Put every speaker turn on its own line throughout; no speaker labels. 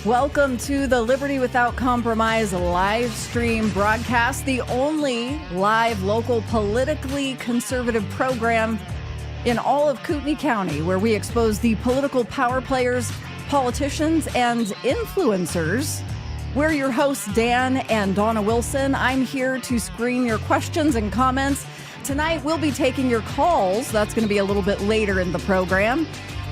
Welcome to the Liberty Without Compromise live stream broadcast, the only live local politically conservative program in all of Kootenai County, where we expose the political power players, politicians, and influencers. We're your hosts, Dan and Dawna Wilson. I'm here to screen your questions and comments. Tonight, we'll be taking your calls. That's going to be a little bit later in the program.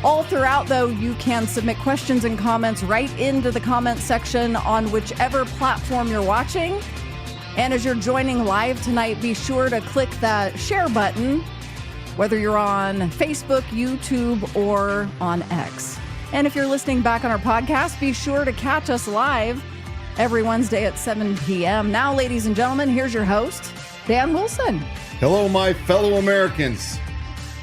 All throughout, though, you can submit questions and comments right into the comment section on whichever platform you're watching. And as you're joining live tonight, be sure to click that share button, whether you're on Facebook, YouTube, or on X. And if you're listening back on our podcast, be sure to catch us live every Wednesday at 7 p.m. Now, ladies and gentlemen, here's your host, Dan Wilson.
Hello, my fellow Americans.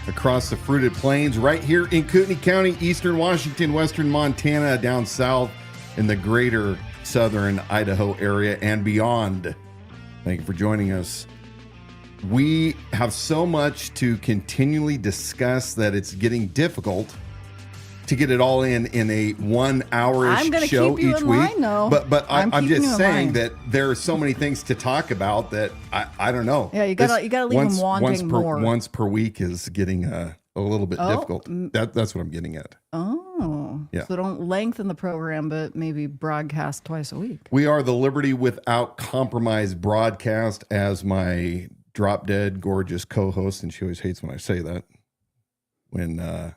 Across the fruited plains, right here in Kootenai County, eastern Washington, western Montana, down south in the greater southern Idaho area and beyond. Thank you for joining us. We have so much to continually discuss that it's getting difficult to get it all in a 1 hour-ish show each week. But I'm just saying that there are so many things to talk about that I don't know.
Yeah, you gotta leave them wanting more.
Once per week is getting a little bit difficult. That's what I'm getting at.
Oh, yeah. So don't lengthen the program, but maybe broadcast twice a week.
We are the Liberty Without Compromise broadcast, as my drop-dead gorgeous co-host, and she always hates when I say that. When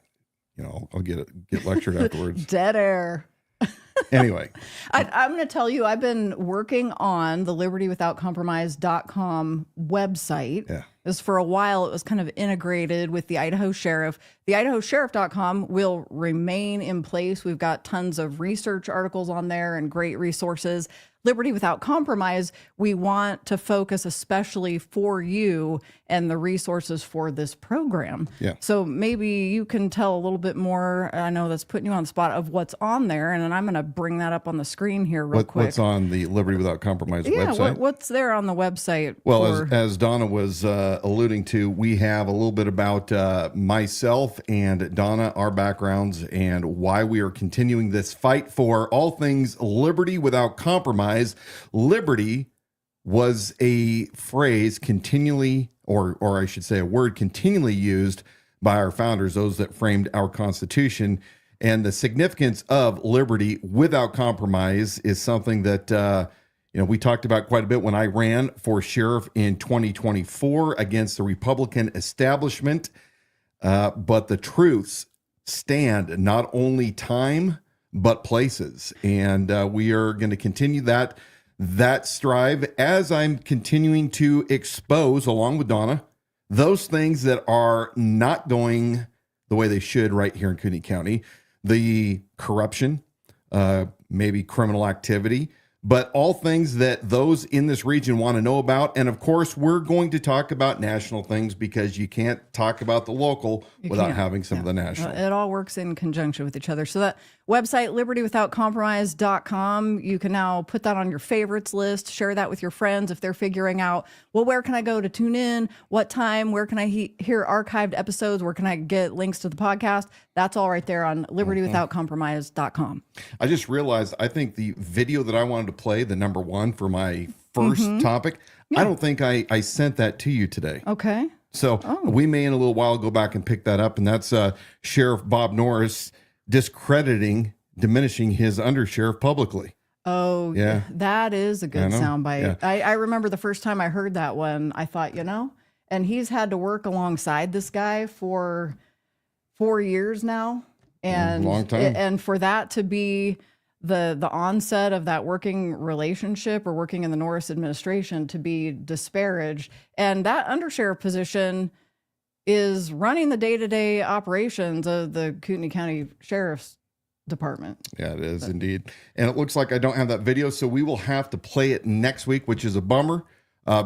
I'll get lectured afterwards.
Dead air.
Anyway.
I'm going to tell you, I've been working on the libertywithoutcompromise.com website.
Yeah.
This for a while, it was kind of integrated with the Idaho Sheriff. The idahosheriff.com will remain in place. We've got tons of research articles on there and great resources. Liberty Without Compromise, we want to focus especially for you and the resources for this program.
Yeah.
So maybe you can tell a little bit more. I know that's putting you on the spot of what's on there, and then I'm going to bring that up on the screen here real quick.
What's on the Liberty Without Compromise website?
What's there on the website?
Well, as Dawna was alluding to, we have a little bit about myself and Dawna, our backgrounds, and why we are continuing this fight for all things liberty without compromise. Liberty was a phrase continually, or I should say a word continually used by our founders, those that framed our Constitution. And the significance of liberty without compromise is something that we talked about quite a bit when I ran for sheriff in 2024 against the Republican establishment. But the truths stand not only time, but places. And we are going to continue that strive as I'm continuing to expose, along with Dawna, those things that are not going the way they should right here in Kootenai County. The corruption, maybe criminal activity, but all things that those in this region want to know about. And of course, we're going to talk about national things because you can't talk about the local without having some of the national.
It all works in conjunction with each other. So that website, libertywithoutcompromise.com, you can now put that on your favorites list, share that with your friends if they're figuring out, well, where can I go to tune in? What time? Where can I hear archived episodes? Where can I get links to the podcast? That's all right there on libertywithoutcompromise.com.
I just realized, I think the video that I wanted to play, the number one for my first topic, I don't think I sent that to you today.
Okay.
So we may in a little while go back and pick that up. And that's Sheriff Bob Norris diminishing his undersheriff publicly.
Oh, yeah. That is a good soundbite. Yeah. I remember the first time I heard that one, I thought, and he's had to work alongside this guy for 4 years now. And
long time.
And for that to be the onset of that working relationship or working in the Norris administration to be disparaged. And that undersheriff position is running the day-to-day operations of the Kootenai County Sheriff's Department.
Yeah, it is indeed. And it looks like I don't have that video, so we will have to play it next week, which is a bummer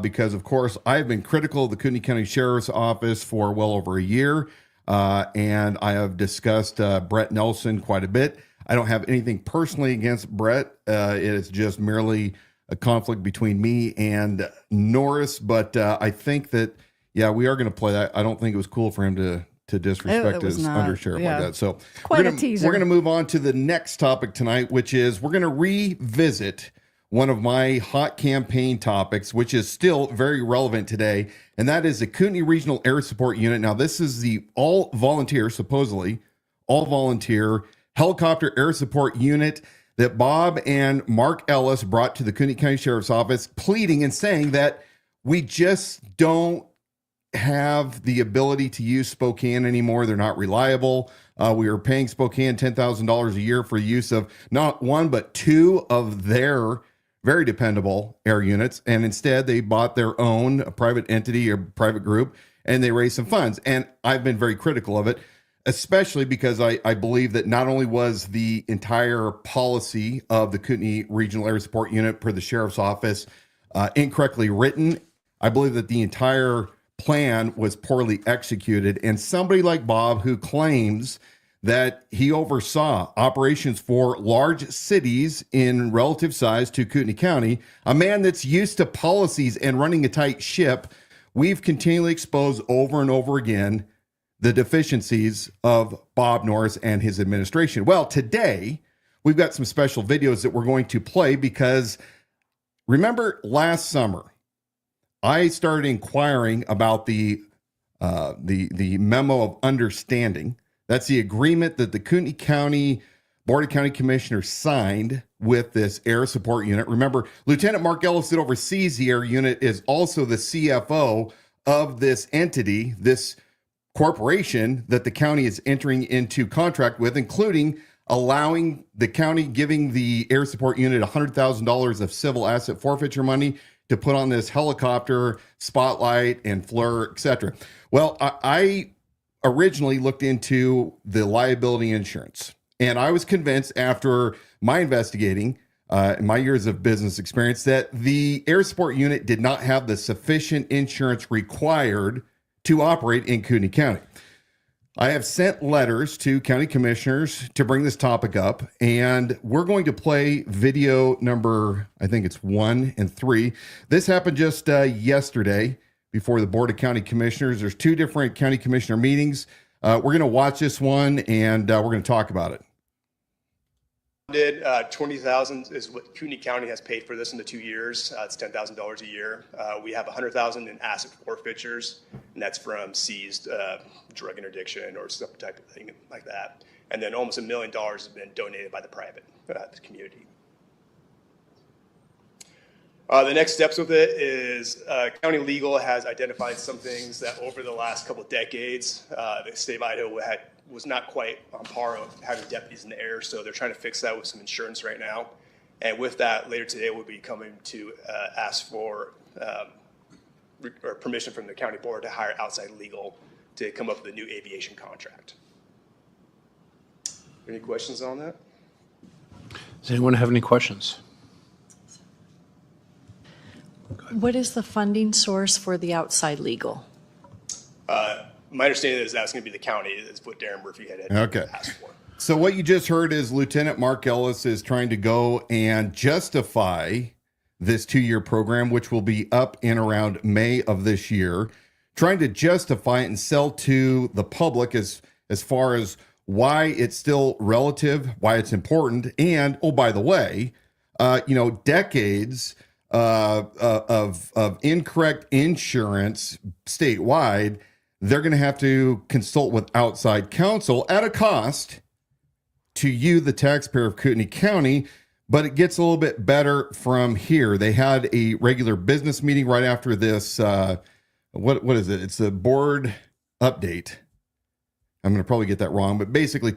because, of course, I've been critical of the Kootenai County Sheriff's Office for well over a year, and I have discussed Brett Nelson quite a bit. I don't have anything personally against Brett. It is just merely a conflict between me and Norris, but I think that, yeah, we are going to play that. I don't think it was cool for him to to disrespect
It was
his
not,
undersheriff
yeah.
like that. So
Quite
we're
a
gonna,
teaser.
We're going to move on to the next topic tonight, which is we're going to revisit one of my hot campaign topics, which is still very relevant today, and that is the Kootenai Regional Air Support Unit. Now, this is the all-volunteer, supposedly all-volunteer helicopter air support unit that Bob and Mark Ellis brought to the Kootenai County Sheriff's Office, pleading and saying that we just don't have the ability to use Spokane anymore. They're not reliable. We are paying Spokane $10,000 a year for use of not one, but two of their very dependable air units. And instead they bought their own, a private entity or private group, and they raised some funds. And I've been very critical of it, especially because I believe that not only was the entire policy of the Kootenai Regional Air Support Unit per the Sheriff's Office incorrectly written, I believe that the entire plan was poorly executed. And somebody like Bob, who claims that he oversaw operations for large cities in relative size to Kootenai County, a man that's used to policies and running a tight ship, we've continually exposed over and over again the deficiencies of Bob Norris and his administration. Well, today we've got some special videos that we're going to play because remember last summer, I started inquiring about the memo of understanding. That's the agreement that the Kootenai County Board of County Commissioners signed with this air support unit. Remember, Lieutenant Mark Ellis that oversees the air unit is also the CFO of this entity, this corporation that the county is entering into contract with, including allowing the county giving the air support unit $100,000 of civil asset forfeiture money to put on this helicopter, Spotlight, and Fleur, etc. Well, I originally looked into the liability insurance, and I was convinced after my investigating, my years of business experience, that the air support unit did not have the sufficient insurance required to operate in Kootenai County. I have sent letters to county commissioners to bring this topic up, and we're going to play video number, I think it's 1 and 3. This happened just yesterday before the Board of County Commissioners. There's 2 different county commissioner meetings. We're going to watch this one, and we're going to talk about it.
$20,000 is what Kootenai County has paid for this in the 2 years. It's $10,000 a year. We have $100,000 in asset forfeitures, and that's from seized drug interdiction or some type of thing like that. And then almost $1 million has been donated by the private community. The next steps with it is county legal has identified some things that over the last couple of decades, the state of Idaho was not quite on par of having deputies in the air, so they're trying to fix that with some insurance right now. And with that, later today, we'll be coming to ask for permission from the county board to hire outside legal to come up with a new aviation contract. Any questions on that?
Does anyone have any questions?
What is the funding source for the outside legal?
My understanding is that's going to be the county, is what Darren Murphy had asked for.
So what you just heard is Lieutenant Mark Ellis is trying to go and justify this 2-year program, which will be up in around May of this year, trying to justify it and sell to the public as far as why it's still relative, why it's important, and, oh, by the way, decades of incorrect insurance statewide, they're going to have to consult with outside counsel at a cost to you, the taxpayer of Kootenai County, but it gets a little bit better from here. They had a regular business meeting right after this. What is it? It's a board update. I'm going to probably get that wrong, but basically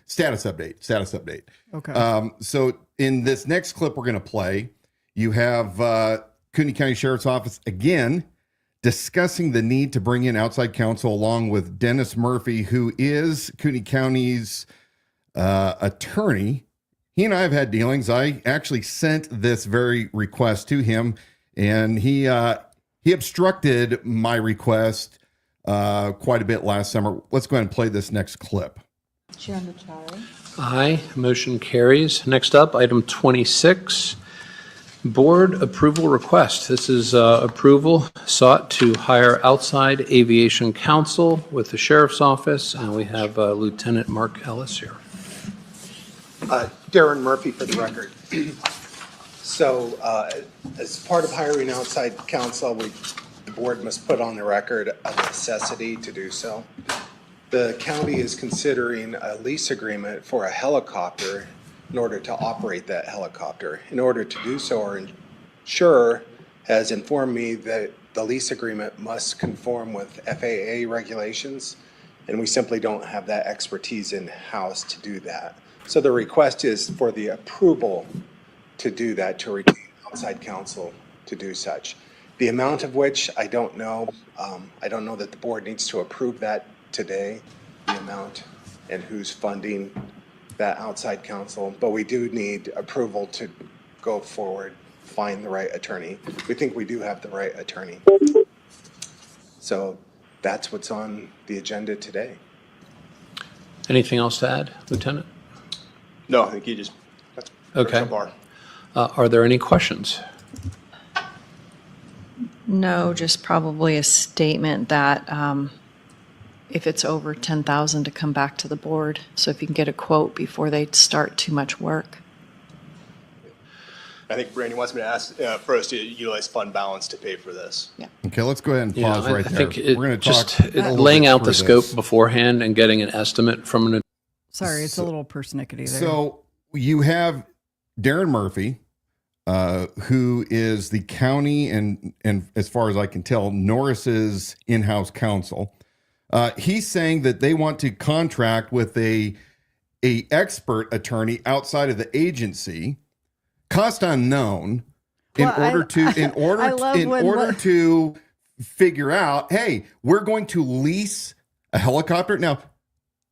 status update.
Okay.
So in this next clip we're going to play, you have Kootenai County Sheriff's Office again discussing the need to bring in outside counsel along with Dennis Murphy, who is Kootenai County's attorney. He and I have had dealings. I actually sent this very request to him, and he obstructed my request quite a bit last summer. Let's go ahead and play this next clip.
Chairman Chari.
Aye. Motion carries. Next up, item 26. Board approval request. This is approval sought to hire outside aviation counsel with the Sheriff's Office, and we have Lieutenant Mark Ellis here.
Darren Murphy for the record. So as part of hiring outside counsel, the board must put on the record a necessity to do so. The county is considering a lease agreement for a helicopter in order to operate that helicopter. In order to do so, our insurer has informed me that the lease agreement must conform with FAA regulations, and we simply don't have that expertise in-house to do that. So the request is for the approval to do that, to retain outside counsel to do such. The amount of which I don't know. I don't know that the board needs to approve that today, the amount and who's funding that outside counsel, but we do need approval to go forward, find the right attorney. We think we do have the right attorney. So that's what's on the agenda today.
Anything else to add, Lieutenant?
No, I think you just, that's
Okay.
so far.
Are there any questions?
No, just probably a statement that if it's over 10,000 to come back to the board. So if you can get a quote before they start too much work.
I think Brandy wants me to ask for us to utilize fund balance to pay for this.
Yeah.
Okay, let's go ahead and
Yeah,
pause
I
right there.
think
We're going to
just
talk a little
laying
bit
out the
through
scope
this.
beforehand and getting an estimate from an
Sorry, it's a little persnickety there.
So you have Darren Murphy, who is the county and as far as I can tell, Norris's in-house counsel. He's saying that they want to contract with a expert attorney outside of the agency, cost unknown, in
Well,
order to figure out, hey, we're going to lease a helicopter. Now,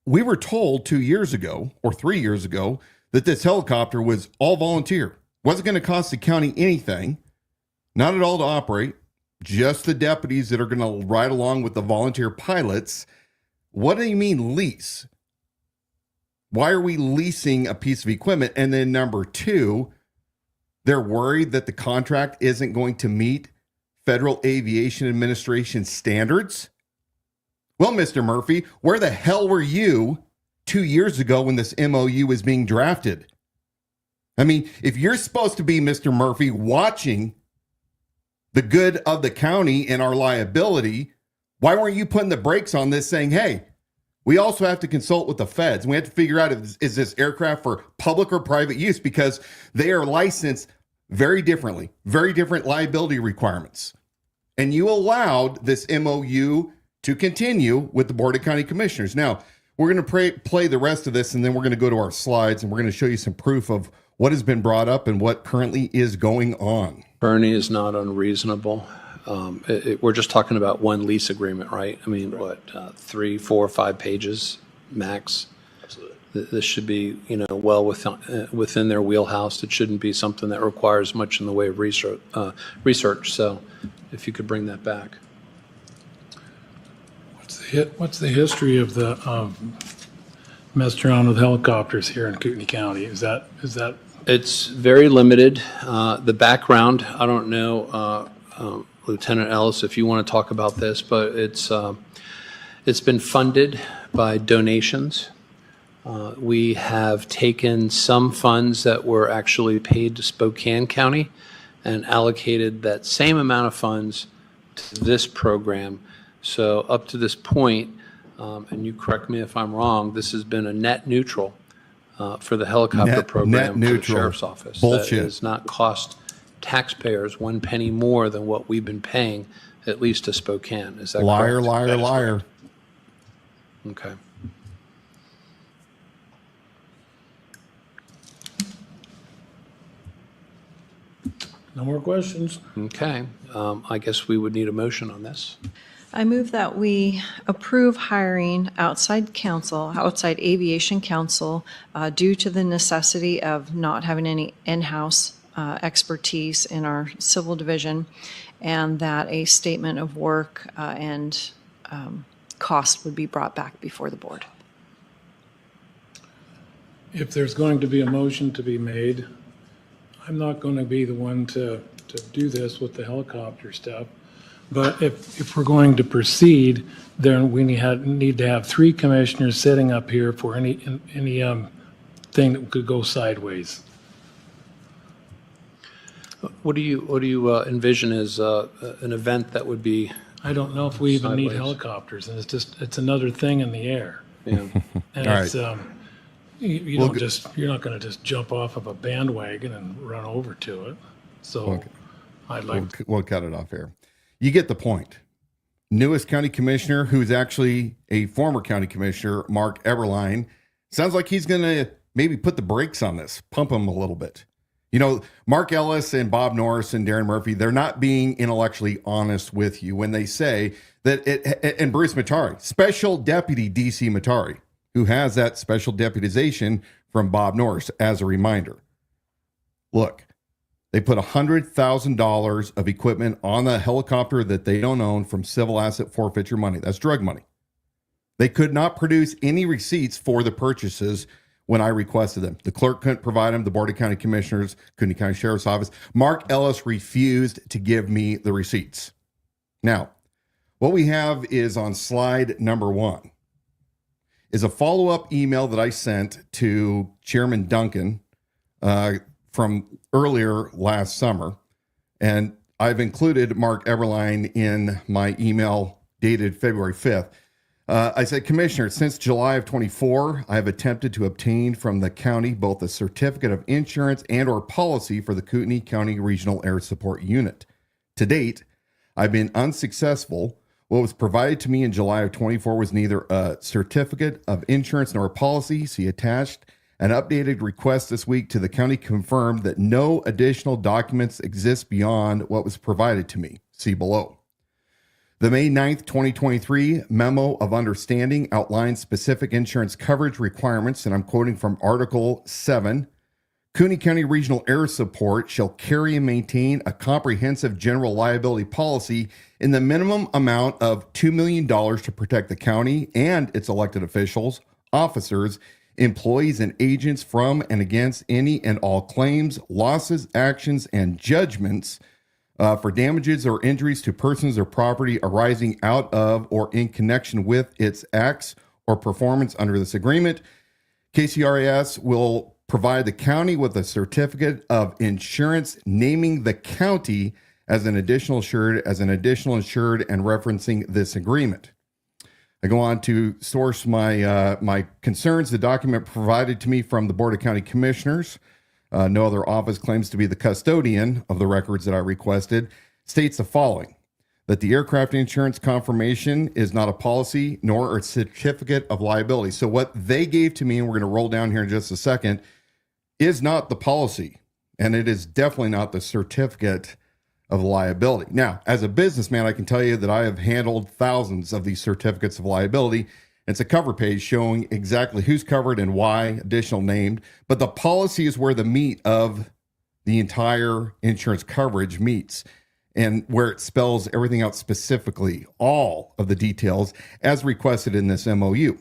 we were told 2 years ago or 3 years ago that this helicopter was all volunteer. Wasn't going to cost the county anything, not at all to operate, just the deputies that are going to ride along with the volunteer pilots. What do you mean lease? Why are we leasing a piece of equipment? And then number two, they're worried that the contract isn't going to meet Federal Aviation Administration standards. Well, Mr. Murphy, where the hell were you 2 years ago when this MOU was being drafted? I mean, if you're supposed to be, Mr. Murphy, watching the good of the county and our liability, why weren't you putting the brakes on this saying, hey, we also have to consult with the feds. We have to figure out is this aircraft for public or private use, because they are licensed very differently, very different liability requirements. And you allowed this MOU to continue with the Board of County Commissioners. Now, we're going to play the rest of this, and then we're going to go to our slides, and we're going to show you some proof of what has been brought up and what currently is going on.
Bernie is not unreasonable. We're just talking about one lease agreement, right? I mean, what, 3, 4, 5 pages max?
Absolutely.
This should be, well within their wheelhouse. It shouldn't be something that requires much in the way of research. So if you could bring that back.
What's the history of the messed around with helicopters here in Kootenai County? Is that
It's very limited. The background, I don't know, Lieutenant Ellis, if you want to talk about this, but it's been funded by donations. We have taken some funds that were actually paid to Spokane County and allocated that same amount of funds to this program. So up to this point, and you correct me if I'm wrong, this has been a net neutral for the helicopter program
net
for the
neutral.
Sheriff's Office.
Bullshit.
That has not cost taxpayers 1 penny more than what we've been paying, at least to Spokane. Is that
Liar,
correct?
liar, liar.
Okay.
no more questions?
Okay. I guess we would need a motion on this.
I move that we approve hiring outside aviation counsel due to the necessity of not having any in-house expertise in our civil division, and that a statement of work and cost would be brought back before the board.
If there's going to be a motion to be made, I'm not going to be the one to do this with the helicopter stuff. But if we're going to proceed, then we need to have 3 commissioners sitting up here for any thing that could go sideways.
What do you envision as an event that would be?
I don't know if we even need
Sideways.
helicopters, and it's another thing in the air.
Yeah.
And
All
it's, you
Well,
don't you're not going to just jump off of a bandwagon and run over to it. So
Okay.
I'd like
We'll cut it off here. You get the point. Newest county commissioner, who's actually a former county commissioner, Mark Eberline, sounds like he's going to maybe put the brakes on this, pump him a little bit. You know, Mark Ellis and Bob Norris and Darren Murphy, they're not being intellectually honest with you when they say that and Bruce Matari, Special Deputy DC Matari, who has that special deputization from Bob Norris as a reminder. Look, they put $100,000 of equipment on the helicopter that they don't own from civil asset forfeiture money. That's drug money. They could not produce any receipts for the purchases when I requested them. The clerk couldn't provide them. The Board of County Commissioners, Kootenai County Sheriff's Office. Mark Ellis refused to give me the receipts. Now, what we have is on slide number 1 is a follow-up email that I sent to Chairman Duncan from earlier last summer. And I've included Mark Eberline in my email dated February 5th. I said, Commissioner, since July of 24, I have attempted to obtain from the county both a certificate of insurance and or policy for the Kootenai County Regional Air Support Unit. To date, I've been unsuccessful. What was provided to me in July of 24 was neither a certificate of insurance nor a policy. See attached. An updated request this week to the county confirmed that no additional documents exist beyond what was provided to me. See below. The May 9th, 2023 Memo of Understanding outlines specific insurance coverage requirements, and I'm quoting from Article 7. Kootenai County Regional Air Support shall carry and maintain a comprehensive general liability policy in the minimum amount of $2 million to protect the county and its elected officials, officers, employees, and agents from and against any and all claims, losses, actions, and judgments for damages or injuries to persons or property arising out of or in connection with its acts or performance under this agreement. KCRAS will provide the county with a certificate of insurance naming the county as an additional insured and referencing this agreement. I go on to source my concerns. The document provided to me from the Board of County Commissioners, no other office claims to be the custodian of the records that I requested, states the following: that the aircraft insurance confirmation is not a policy nor a certificate of liability. So what they gave to me, and we're going to roll down here in just a second, is not the policy, and it is definitely not the certificate of liability. Now, as a businessman, I can tell you that I have handled thousands of these certificates of liability. It's a cover page showing exactly who's covered and why, additional named, but the policy is where the meat of the entire insurance coverage meets and where it spells everything out specifically, all of the details as requested in this MOU.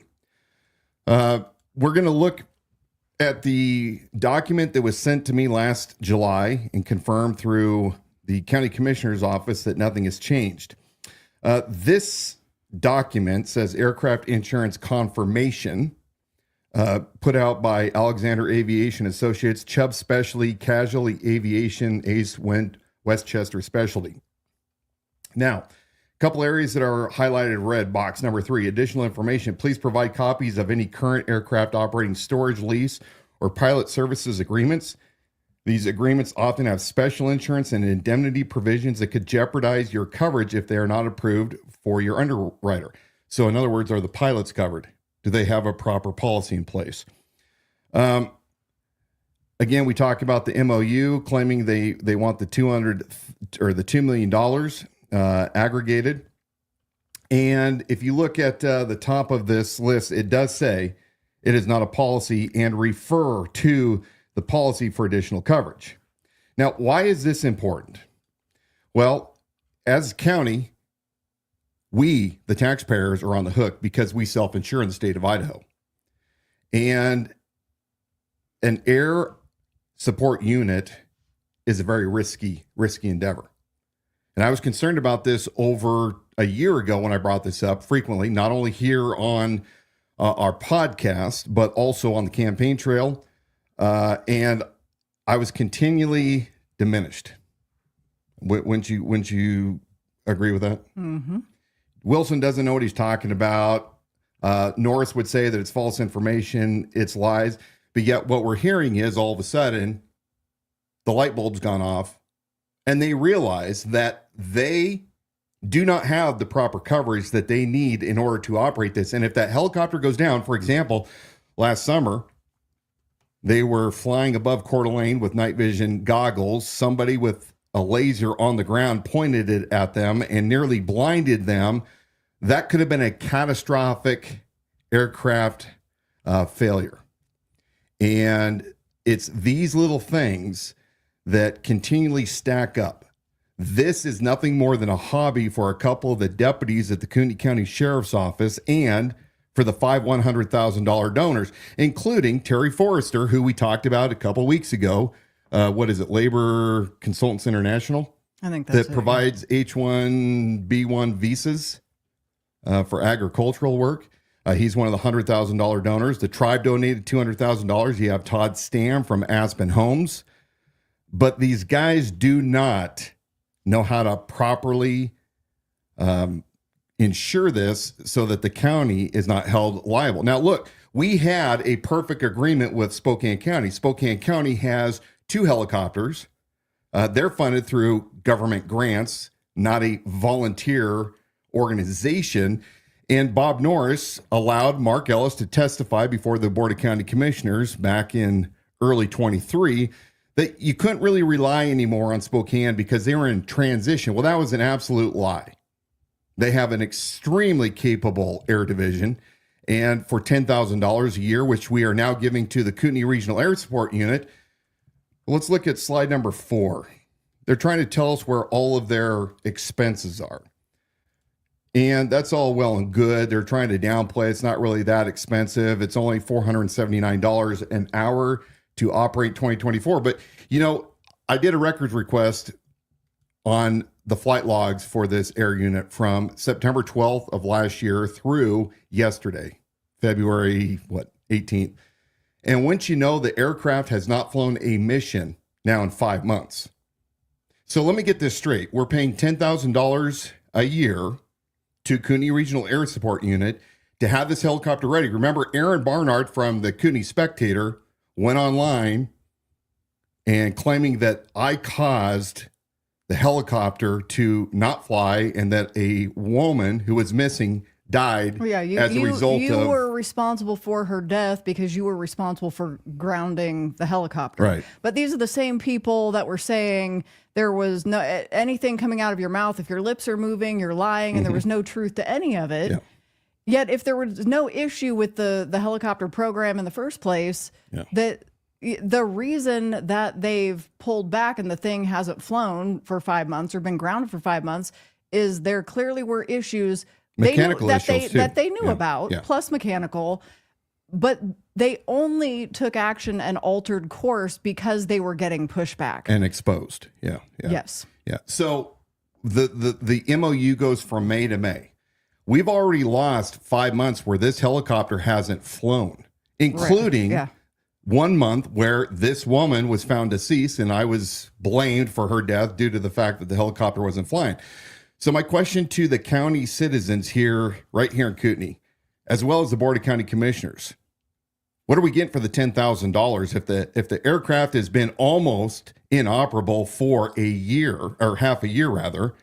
We're going to look at the document that was sent to me last July and confirmed through the county commissioner's office that nothing has changed. This document says aircraft insurance confirmation, put out by Alexander Aviation Associates, Chubb Specialty, Casualty Aviation, Ace Westchester Specialty. Now, a couple areas that are highlighted in red, box number 3, additional information. Please provide copies of any current aircraft operating storage, lease, or pilot services agreements. These agreements often have special insurance and indemnity provisions that could jeopardize your coverage if they are not approved for your underwriter. So in other words, are the pilots covered? Do they have a proper policy in place? Again, we talk about the MOU claiming they want the $2 million aggregated. And if you look at the top of this list, it does say it is not a policy and refer to the policy for additional coverage. Now, why is this important? Well, as a county, we, the taxpayers, are on the hook because we self-insure in the state of Idaho. And an air support unit is a very risky endeavor. And I was concerned about this over a year ago when I brought this up frequently, not only here on our podcast, but also on the campaign trail. And I was continually diminished. Wouldn't you agree with that?
Mm-hmm.
Wilson doesn't know what he's talking about. Norris would say that it's false information, it's lies. But yet what we're hearing is all of a sudden the light bulb's gone off and they realize that they do not have the proper coverage that they need in order to operate this. And if that helicopter goes down, for example, last summer, they were flying above Coeur d'Alene with night vision goggles. Somebody with a laser on the ground pointed it at them and nearly blinded them. That could have been a catastrophic aircraft failure. And it's these little things that continually stack up. This is nothing more than a hobby for a couple of the deputies at the Kootenai County Sheriff's Office and for the 5 $100,000 donors, including Terry Forrester, who we talked about a couple weeks ago. What is it? Labor Consultants International?
I think that's
that provides H-1B1 visas for agricultural work. He's one of the $100,000 donors. The tribe donated $200,000. You have Todd Stam from Aspen Homes. But these guys do not know how to properly ensure this so that the county is not held liable. Now, look, we had a perfect agreement with Spokane County. Spokane County has 2 helicopters. They're funded through government grants, not a volunteer organization. And Bob Norris allowed Mark Ellis to testify before the Board of County Commissioners back in early 23 that you couldn't really rely anymore on Spokane because they were in transition. Well, that was an absolute lie. They have an extremely capable air division. And for $10,000 a year, which we are now giving to the Kootenai Regional Air Support Unit, let's look at slide number 4. They're trying to tell us where all of their expenses are. And that's all well and good. They're trying to downplay. It's not really that expensive. It's only $479 an hour to operate 2024. But, I did a records request on the flight logs for this air unit from September 12th of last year through yesterday, February, 18th. And once you know the aircraft has not flown a mission now in 5 months. So let me get this straight. We're paying $10,000 a year to Kootenai Regional Air Support Unit to have this helicopter ready. Remember, Aaron Barnard from the Kootenai Spectator went online and claiming that I caused the helicopter to not fly and that a woman who was missing died as a result of...
You were responsible for her death because you were responsible for grounding the helicopter.
Right.
But these are the same people that were saying there was no anything coming out of your mouth. If your lips are moving, you're lying, and there was no truth to any of it.
Yeah.
Yet if there was no issue with the helicopter program in the first place, that the reason that they've pulled back and the thing hasn't flown for 5 months or been grounded for 5 months is there clearly were issues that they knew about, plus mechanical, but they only took action and altered course because they were getting pushback
and exposed. Yes. So the MOU goes from May to May. We've already lost 5 months where this helicopter hasn't flown, including 1 month where this woman was found deceased and I was blamed for her death due to the fact that the helicopter wasn't flying. So my question to the county citizens right here in Kootenai, as well as the Board of County Commissioners, what are we getting for the $10,000 if the aircraft has been almost inoperable for a year or half a year rather?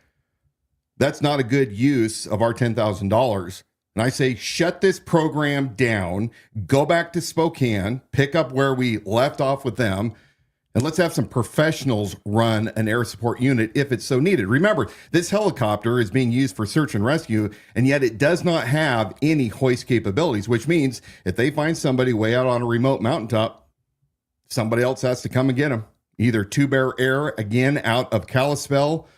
That's not a good use of our $10,000. And I say, shut this program down, go back to Spokane, pick up where we left off with them, and let's have some professionals run an air support unit if it's so needed. Remember, this helicopter is being used for search and rescue, and yet it does not have any hoist capabilities, which means if they find somebody way out on a remote mountaintop, somebody else has to come and get them. Either Two Bear Air, again, out of Kalispell,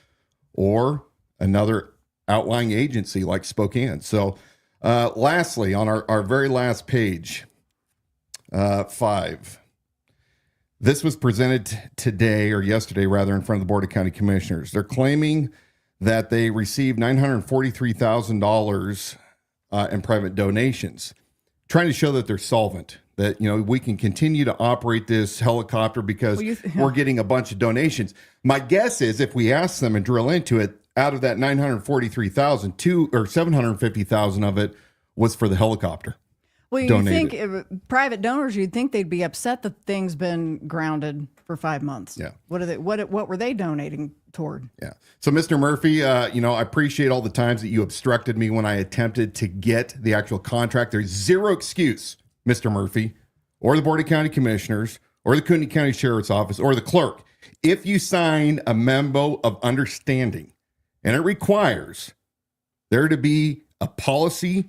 or another outlying agency like Spokane. So lastly, on our very last page, 5, This was presented today or yesterday, rather, in front of the Board of County Commissioners. They're claiming that they received $943,000 in private donations, trying to show that they're solvent, that, we can continue to operate this helicopter because we're getting a bunch of donations. My guess is if we ask them and drill into it, out of that 943,000, $750,000 of it was for the helicopter.
Well, you
donated.
think private donors, you'd think they'd be upset that thing's been grounded for 5 months.
Yeah.
What were they donating toward?
Yeah. So, Mr. Murphy, I appreciate all the times that you obstructed me when I attempted to get the actual contract. There's zero excuse, Mr. Murphy, or the Board of County Commissioners, or the Kootenai County Sheriff's Office, or the clerk. If you sign a memo of understanding, and it requires there to be a policy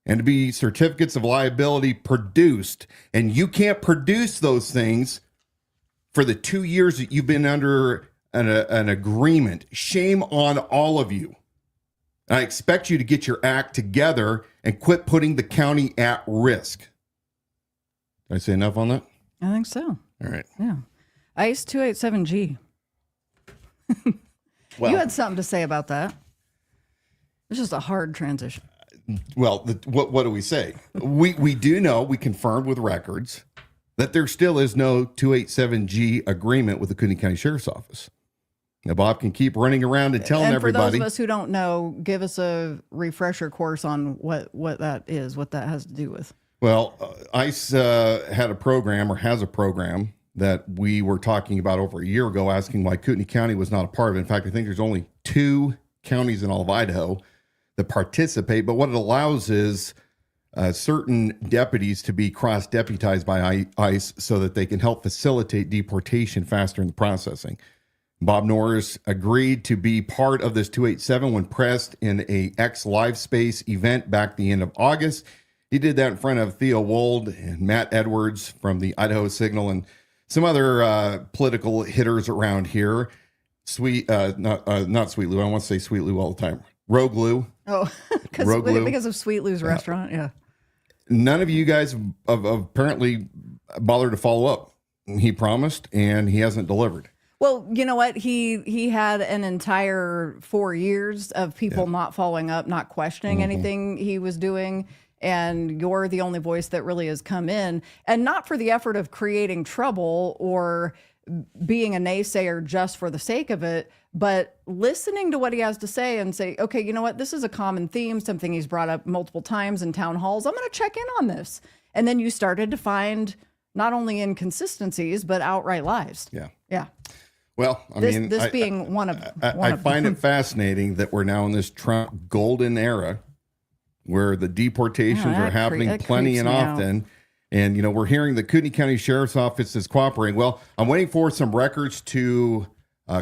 and to be certificates of liability produced, and you can't produce those things for the 2 years that you've been under an agreement, shame on all of you. And I expect you to get your act together and quit putting the county at risk. Did I say enough on that?
I think so.
All right.
Yeah. ICE 287G.
Well,
You had something to say about that. It's just a hard transition.
Well, what do we say? We do know, we confirmed with records, that there still is no 287G agreement with the Kootenai County Sheriff's Office. Now, Bob can keep running around and telling everybody.
For those of us who don't know, give us a refresher course on what that is, what that has to do with.
Well, ICE had a program, or has a program, that we were talking about over a year ago, asking why Kootenai County was not a part of it. In fact, I think there's only 2 counties in all of Idaho that participate, but what it allows is certain deputies to be cross-deputized by ICE so that they can help facilitate deportation faster in the processing. Bob Norris agreed to be part of this 287 when pressed in a X Live Space event back the end of August. He did that in front of Theo Wold and Matt Edwards from the Idaho Signal and some other political hitters around here. Not Sweet Lou. I want to say Sweet Lou all the time. Rogue Lou.
Oh, because of Sweet Lou's restaurant. Yeah.
None of you guys have apparently bothered to follow up. He promised, and he hasn't delivered.
Well, you know what? He had an entire 4 years of people not following up, not questioning anything he was doing. And you're the only voice that really has come in, and not for the effort of creating trouble or being a naysayer just for the sake of it, but listening to what he has to say and say, okay, you know what? This is a common theme, something he's brought up multiple times in town halls. I'm going to check in on this. And then you started to find not only inconsistencies, but outright lies.
Yeah.
Yeah.
Well,
This being one of
I find it fascinating that we're now in this Trump golden era where the deportations are happening plenty and often. And, we're hearing the Kootenai County Sheriff's Office is cooperating. Well, I'm waiting for some records to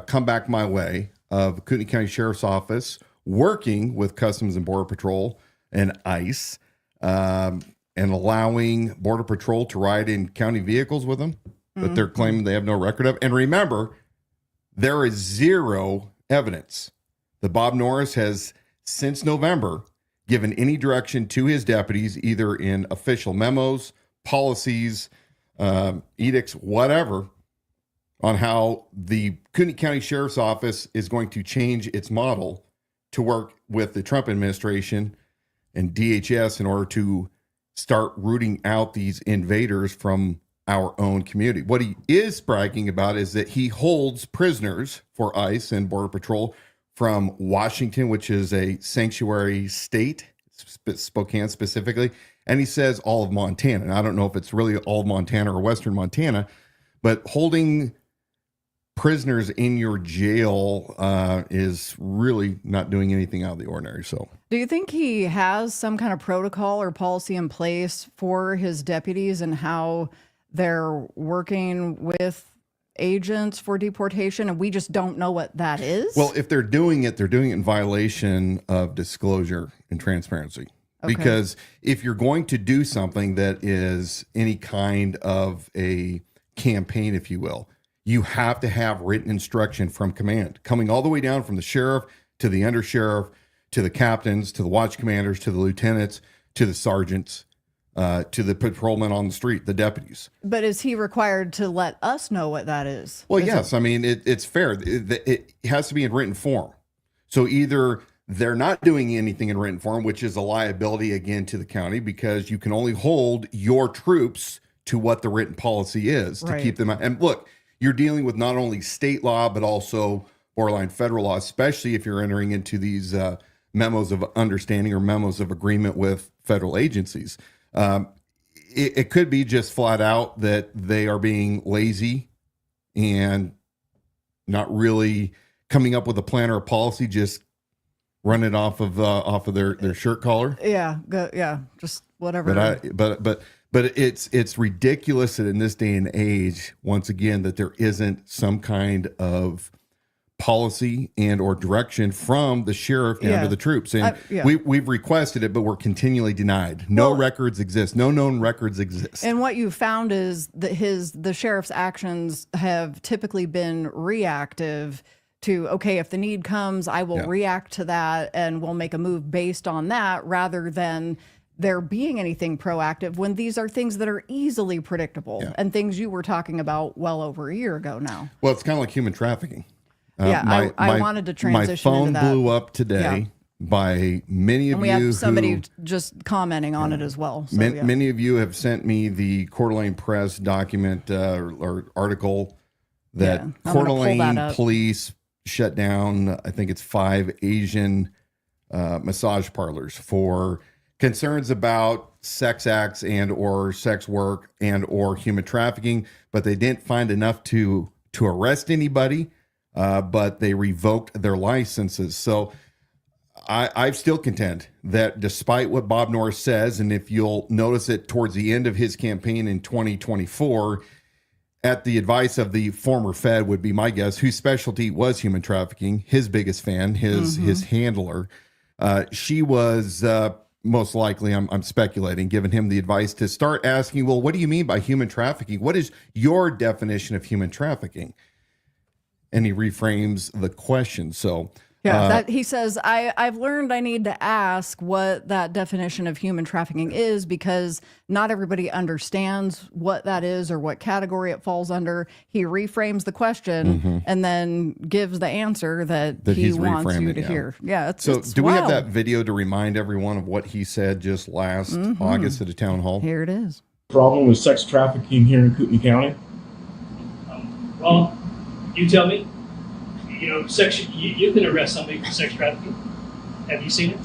come back my way of Kootenai County Sheriff's Office working with Customs and Border Patrol and ICE and allowing Border Patrol to ride in county vehicles with them that they're claiming they have no record of. And remember, there is zero evidence that Bob Norris has, since November, given any direction to his deputies, either in official memos, policies, edicts, whatever, on how the Kootenai County Sheriff's Office is going to change its model to work with the Trump administration and DHS in order to start rooting out these invaders from our own community. What he is bragging about is that he holds prisoners for ICE and Border Patrol from Washington, which is a sanctuary state, Spokane specifically. And he says all of Montana. And I don't know if it's really all of Montana or Western Montana, but holding prisoners in your jail is really not doing anything out of the ordinary. So,
do you think he has some kind of protocol or policy in place for his deputies and how they're working with agents for deportation, and we just don't know what that is?
Well, if they're doing it in violation of disclosure and transparency. Okay. Because if you're going to do something that is any kind of a campaign, if you will, you have to have written instruction from command, coming all the way down from the sheriff to the undersheriff, to the captains, to the watch commanders, to the lieutenants, to the sergeants. to the patrolmen on the street, the deputies.
But is he required to let us know what that is?
Well, yes. I mean, it's fair. It has to be in written form. So either they're not doing anything in written form, which is a liability again to the county, because you can only hold your troops to what the written policy is to keep them out. And look, you're dealing with not only state law, but also borderline federal law, especially if you're entering into these memos of understanding or memos of agreement with federal agencies. It could be just flat out that they are being lazy and not really coming up with a plan or a policy, just run it off of their shirt collar.
Yeah, just whatever.
But it's ridiculous that in this day and age, once again, that there isn't some kind of policy and or direction from the sheriff down to the troops. And we've requested it, but we're continually denied. No records exist. No known records exist.
And what you found is that the sheriff's actions have typically been reactive to, okay, if the need comes, I will react to that and we'll make a move based on that, rather than there being anything proactive when these are things that are easily predictable and things you were talking about well over a year ago now.
Well, it's kind of like human trafficking.
I wanted to transition
into that. My phone blew up today.
Yeah.
By many of you.
We have somebody just commenting on it as well. So,
many of you have sent me the Coeur d'Alene Press document or article that Coeur d'Alene police shut down, I think it's 5 Asian massage parlors for concerns about sex acts and or sex work and or human trafficking, but they didn't find enough to arrest anybody, but they revoked their licenses. So I still contend that despite what Bob Norris says, and if you'll notice it towards the end of his campaign in 2024, at the advice of the former Fed would be my guess, whose specialty was human trafficking, his biggest fan, his handler, she was most likely, I'm speculating, giving him the advice to start asking, well, what do you mean by human trafficking? What is your definition of human trafficking? And he reframes the question. So
he says, I've learned I need to ask what that definition of human trafficking is, because not everybody understands what that is or what category it falls under. He reframes the question and then gives the answer that he wants you to hear. Yeah.
Do we have that video to remind everyone of what he said just last August at a town hall?
Here it is.
Problem with sex trafficking here in Kootenai County?
Well, you tell me. You know, you can arrest somebody for sex trafficking. Have you seen it?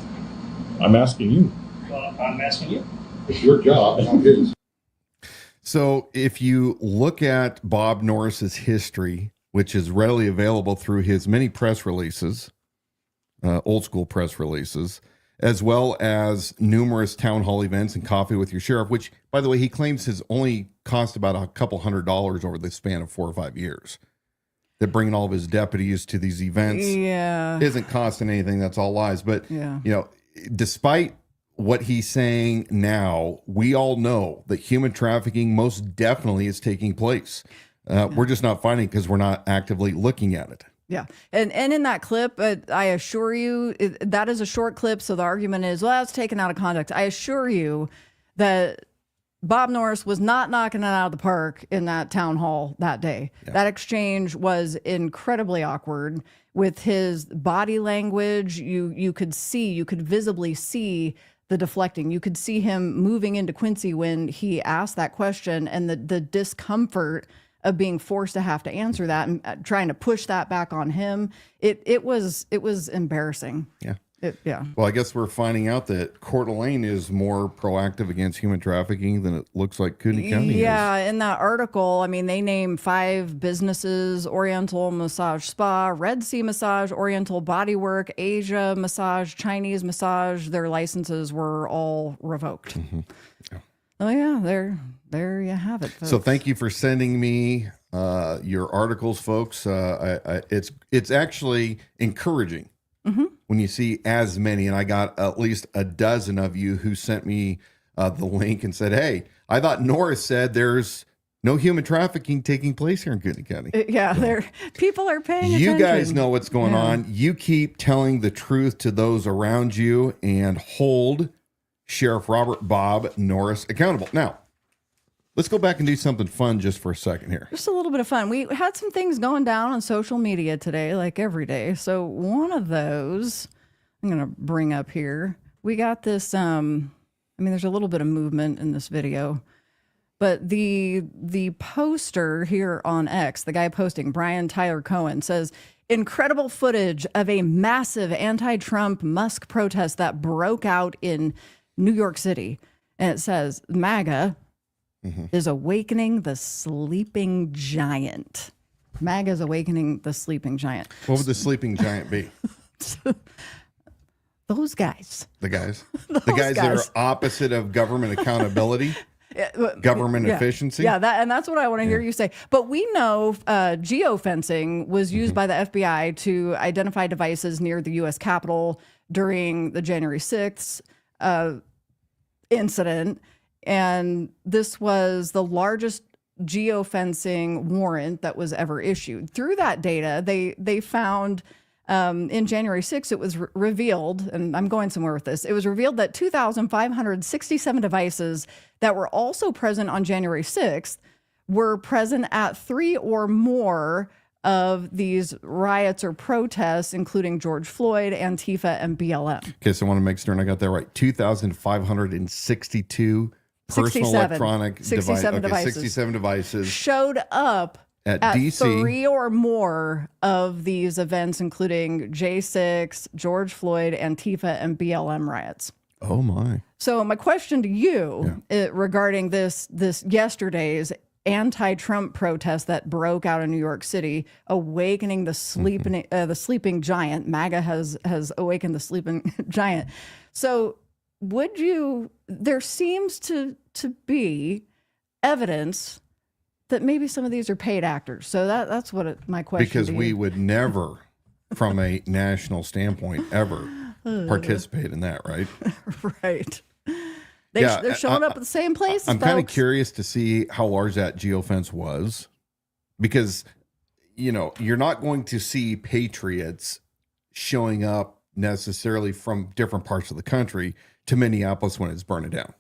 I'm asking you.
Well, I'm asking you.
It's your job, not his.
So if you look at Bob Norris's history, which is readily available through his many press releases, old school press releases, as well as numerous town hall events and coffee with your sheriff, which, by the way, he claims has only cost about a couple $100 over the span of 4 or 5 years. That bringing all of his deputies to these events isn't costing anything. That's all lies. But, you know, despite what he's saying now, we all know that human trafficking most definitely is taking place. We're just not finding it because we're not actively looking at it.
Yeah. And in that clip, I assure you, that is a short clip. So the argument is, well, it's taken out of context. I assure you that Bob Norris was not knocking it out of the park in that town hall that day. Yeah. That exchange was incredibly awkward with his body language. You could visibly see the deflecting. You could see him moving into Quincy when he asked that question, and the discomfort of being forced to have to answer that and trying to push that back on him. It was embarrassing.
Yeah. Well, I guess we're finding out that Coeur d'Alene is more proactive against human trafficking than it looks like Kootenai County is.
Yeah, in that article, I mean, they name 5 businesses: Oriental Massage Spa, Red Sea Massage, Oriental Bodywork, Asia Massage, Chinese Massage. Their licenses were all revoked. Oh yeah, there you have it, folks.
So thank you for sending me your articles, folks. It's actually encouraging. When you see as many, and I got at least a dozen of you who sent me the link and said, hey, I thought Norris said there's no human trafficking taking place here in Kootenai County.
People are paying attention.
You guys know what's going on. You keep telling the truth to those around you and hold Sheriff Robert Bob Norris accountable. Now, let's go back and do something fun just for a second here.
Just a little bit of fun. We had some things going down on social media today, like every day. So one of those I'm going to bring up here. We got this, there's a little bit of movement in this video, but the poster here on X, the guy posting, Brian Tyler Cohen, says, incredible footage of a massive anti-Trump Musk protest that broke out in New York City. And it says, MAGA is awakening the sleeping giant. MAGA is awakening the sleeping giant.
What would the sleeping giant be?
Those guys.
The guys? The guys that are opposite of government accountability? Government efficiency?
Yeah, that's what I want to hear you say. But we know geofencing was used by the FBI to identify devices near the U.S. Capitol during the January 6th incident. And this was the largest geofencing warrant that was ever issued. Through that data, they found in January 6th, it was revealed, and I'm going somewhere with this, it was revealed that 2,567 devices that were also present on January 6th were present at 3 or more of these riots or protests, including George Floyd, Antifa, and BLM.
Okay, so I want to make sure I got that right. 2,562 personal electronic devices. 67 devices.
Showed up at
DC.
3 or more of these events, including J6, George Floyd, Antifa, and BLM riots.
Oh, my.
So my question to you regarding this yesterday's anti-Trump protest that broke out in New York City, awakening the sleeping giant. MAGA has awakened the sleeping giant. So there seems to be evidence that maybe some of these are paid actors. So that's what my question
Because
to
we
you.
would never, from a national standpoint, ever participate in that, right?
Right. They're showing up at the same places,
I'm kind of
folks.
curious to see how large that geofence was, because, you're not going to see patriots showing up necessarily from different parts of the country to Minneapolis when it's burning down.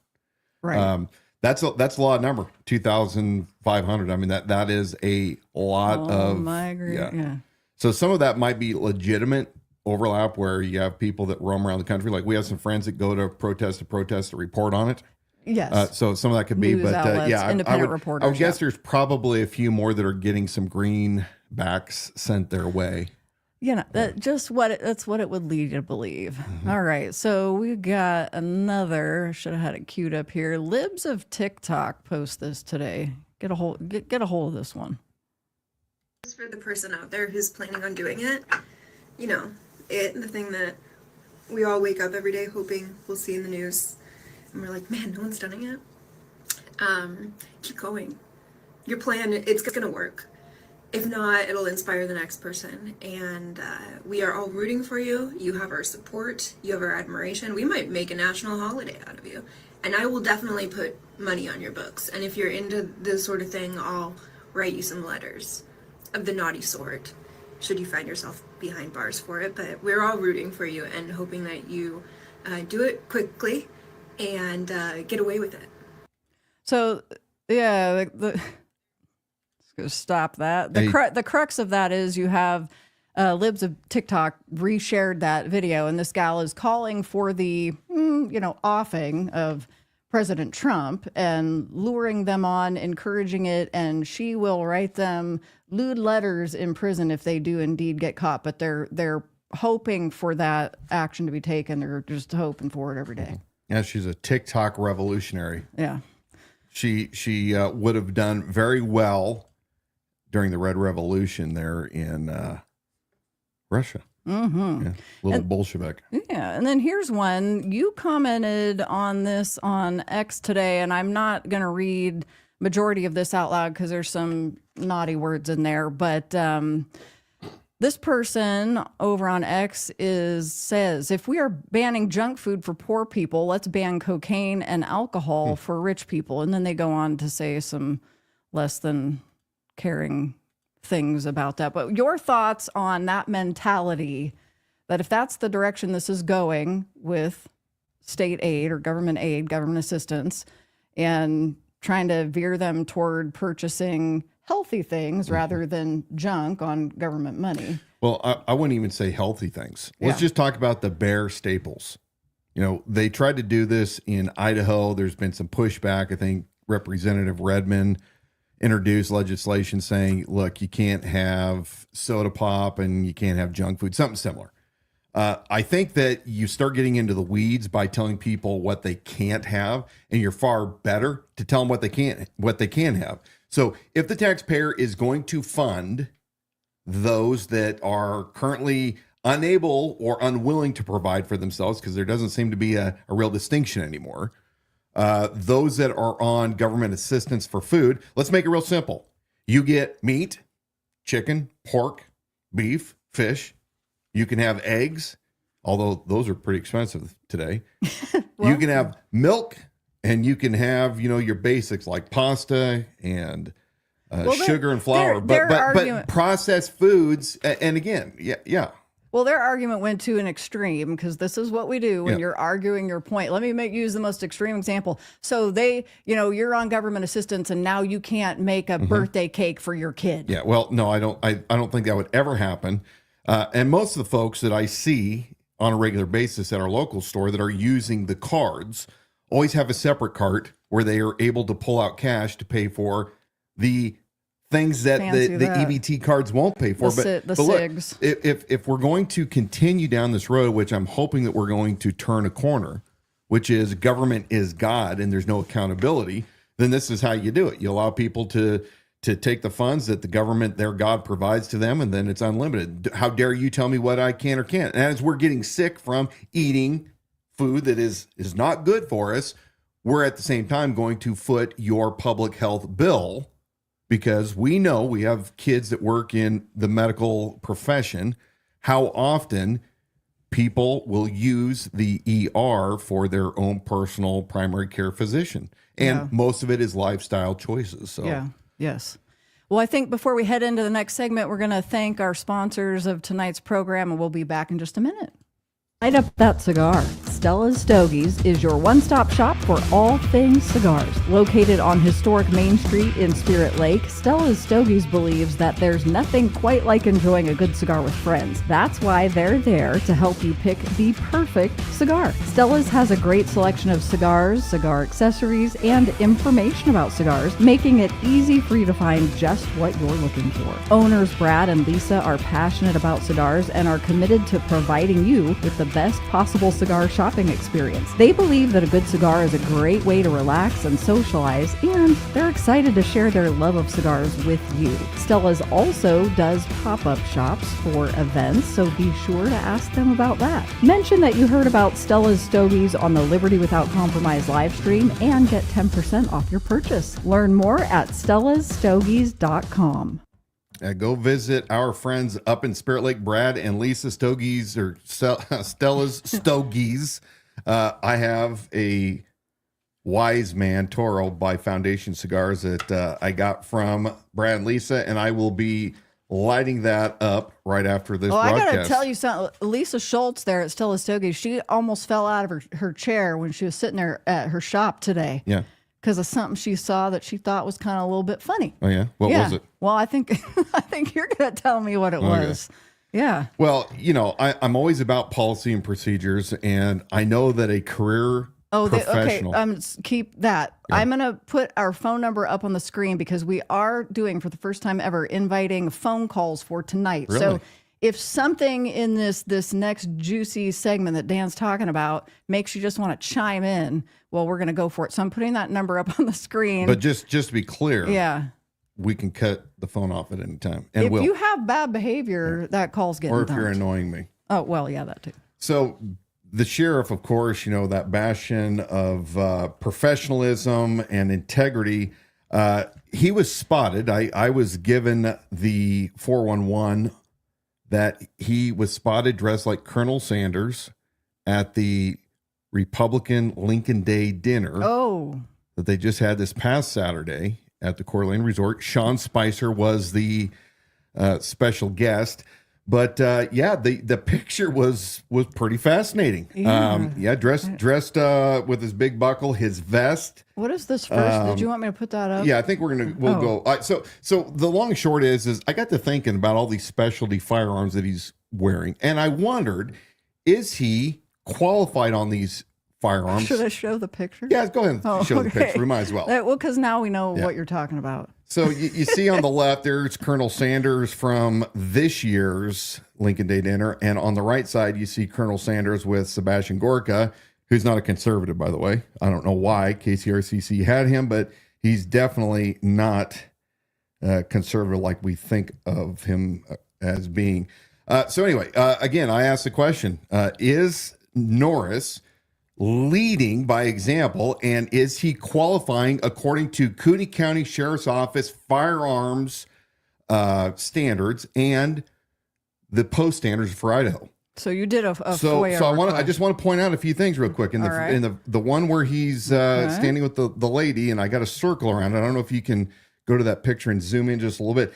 Right.
That's a lot of number, 2,500. I mean, that is a lot of.
I agree. Yeah.
So some of that might be legitimate overlap where you have people that roam around the country. Like we have some friends that go to protest to report on it.
Yes.
So some of that could be,
News
but
outlets, independent reporters.
I would guess there's probably a few more that are getting some greenbacks sent their way.
That's what it would lead you to believe. All right, so we got another. Should have had it queued up here. Libs of TikTok post this today. Get a hold of this one.
Just for the person out there who's planning on doing it, the thing that we all wake up every day hoping we'll see in the news, and we're like, man, no one's done it yet. Keep going. Your plan, it's gonna work. If not, it'll inspire the next person. And we are all rooting for you. You have our support. You have our admiration. We might make a national holiday out of you. And I will definitely put money on your books. And if you're into this sort of thing, I'll write you some letters of the naughty sort, should you find yourself behind bars for it. But we're all rooting for you and hoping that you do it quickly and get away with it.
So, yeah, stop that. The crux of that is you have Libs of TikTok reshared that video, and this gal is calling for the offing of President Trump and luring them on, encouraging it, and she will write them lewd letters in prison if they do indeed get caught. But they're hoping for that action to be taken. They're just hoping for it every day.
Yeah, she's a TikTok revolutionary.
Yeah,
she would have done very well during the Red Revolution there in Russia. Yeah, little Bolshevik.
Yeah, and then here's one. You commented on this on X today, and I'm not going to read majority of this out loud because there's some naughty words in there, but this person over on X says, if we are banning junk food for poor people, let's ban cocaine and alcohol for rich people. And then they go on to say some less than caring things about that. But your thoughts on that mentality, that if that's the direction this is going with state aid or government aid, government assistance, and trying to veer them toward purchasing healthy things rather than junk on government money.
Well, I wouldn't even say healthy things. Let's
Yeah.
just talk about the bare staples. You know, they tried to do this in Idaho. There's been some pushback. I think Representative Redmond introduced legislation saying, look, you can't have soda pop and you can't have junk food, something similar. I think that you start getting into the weeds by telling people what they can't have, and you're far better to tell them what they can have. So if the taxpayer is going to fund those that are currently unable or unwilling to provide for themselves, because there doesn't seem to be a real distinction anymore, those that are on government assistance for food, let's make it real simple. You get meat, chicken, pork, beef, fish. You can have eggs, although those are pretty expensive today. You can have milk, and you can have, your basics like pasta and sugar and flour. But processed foods, and again, yeah.
Well, their argument went to an extreme, because this is what we do when you're arguing your point. Let me use the most extreme example. So you're on government assistance, and now you can't make a birthday cake for your kid.
Yeah. Well, no, I don't think that would ever happen. And most of the folks that I see on a regular basis at our local store that are using the cards always have a separate cart where they are able to pull out cash to pay for the things that the EBT cards won't pay for. But look,
SIGs.
if we're going to continue down this road, which I'm hoping that we're going to turn a corner, which is government is God and there's no accountability, then this is how you do it. You allow people to take the funds that the government, their God, provides to them, and then it's unlimited. How dare you tell me what I can or can't? And as we're getting sick from eating food that is not good for us, we're at the same time going to foot your public health bill, because we know we have kids that work in the medical profession, how often people will use the ER for their own personal primary care physician. And most of it is lifestyle choices. So
Yeah. Yes. Well, I think before we head into the next segment, we're going to thank our sponsors of tonight's program, and we'll be back in just a minute. Light up that cigar. Stella's Stogies is your one-stop shop for all things cigars. Located on historic Main Street in Spirit Lake, Stella's Stogies believes that there's nothing quite like enjoying a good cigar with friends. That's why they're there to help you pick the perfect cigar. Stella's has a great selection of cigars, cigar accessories, and information about cigars, making it easy for you to find just what you're looking for. Owners Brad and Lisa are passionate about cigars and are committed to providing you with the best possible cigar shopping experience. They believe that a good cigar is a great way to relax and socialize, and they're excited to share their love of cigars with you. Stella's also does pop-up shops for events, so be sure to ask them about that. Mention that you heard about Stella's Stogies on the Liberty Without Compromise live stream and get 10% off your purchase. Learn more at stellasstogies.com.
Go visit our friends up in Spirit Lake, Brad and Lisa Stogies, or Stella's Stogies. I have a Wise Man Toro by Foundation Cigars that I got from Brad and Lisa, and I will be lighting that up right after this broadcast.
I got to tell you something. Lisa Schultz there at Stella's Stogies, she almost fell out of her chair when she was sitting there at her shop today.
Yeah.
Because of something she saw that she thought was kind of a little bit funny.
Oh, yeah? What was it?
Well, I think you're going to tell me what it was. Yeah.
Well, I'm always about policy and procedures, and I know that a career professional...
Okay, keep that. Yeah. I'm going to put our phone number up on the screen, because we are doing, for the first time ever, inviting phone calls for tonight.
Really?
So if something in this next juicy segment that Dan's talking about makes you just want to chime in, well, we're going to go for it. So I'm putting that number up on the screen.
But just to be clear,
yeah,
we can cut the phone off at any time. And
if you have bad behavior, that call's getting
or if
dumped.
you're annoying me.
Oh, well, yeah, that too.
So the sheriff, of course, that bastion of professionalism and integrity, he was spotted. I was given the 411 that he was spotted dressed like Colonel Sanders at the Republican Lincoln Day dinner that they just had this past Saturday at the Coeur d'Alene Resort. Sean Spicer was the special guest. But yeah, the picture was pretty fascinating. Dressed with his big buckle, his vest.
What is this first? Did you want me to put that up?
Yeah, I think we'll go. So the long and short is I got to thinking about all these specialty firearms that he's wearing, and I wondered, is he qualified on these firearms?
Should I show the picture?
Yeah, go ahead and show the picture. We might as well.
Well, because now we know what you're talking about.
So you see on the left, there's Colonel Sanders from this year's Lincoln Day dinner. And on the right side, you see Colonel Sanders with Sebastian Gorka, who's not a conservative, by the way. I don't know why KCRCC had him, but he's definitely not conservative like we think of him as being. So anyway, again, I asked the question, is Norris leading by example, and is he qualifying according to Kootenai County Sheriff's Office firearms standards and the post standards for Idaho?
So you did a
so
FOIA
I just want to point out a few things real quick. In the one where he's standing with the lady, and I got a circle around it. I don't know if you can go to that picture and zoom in just a little bit.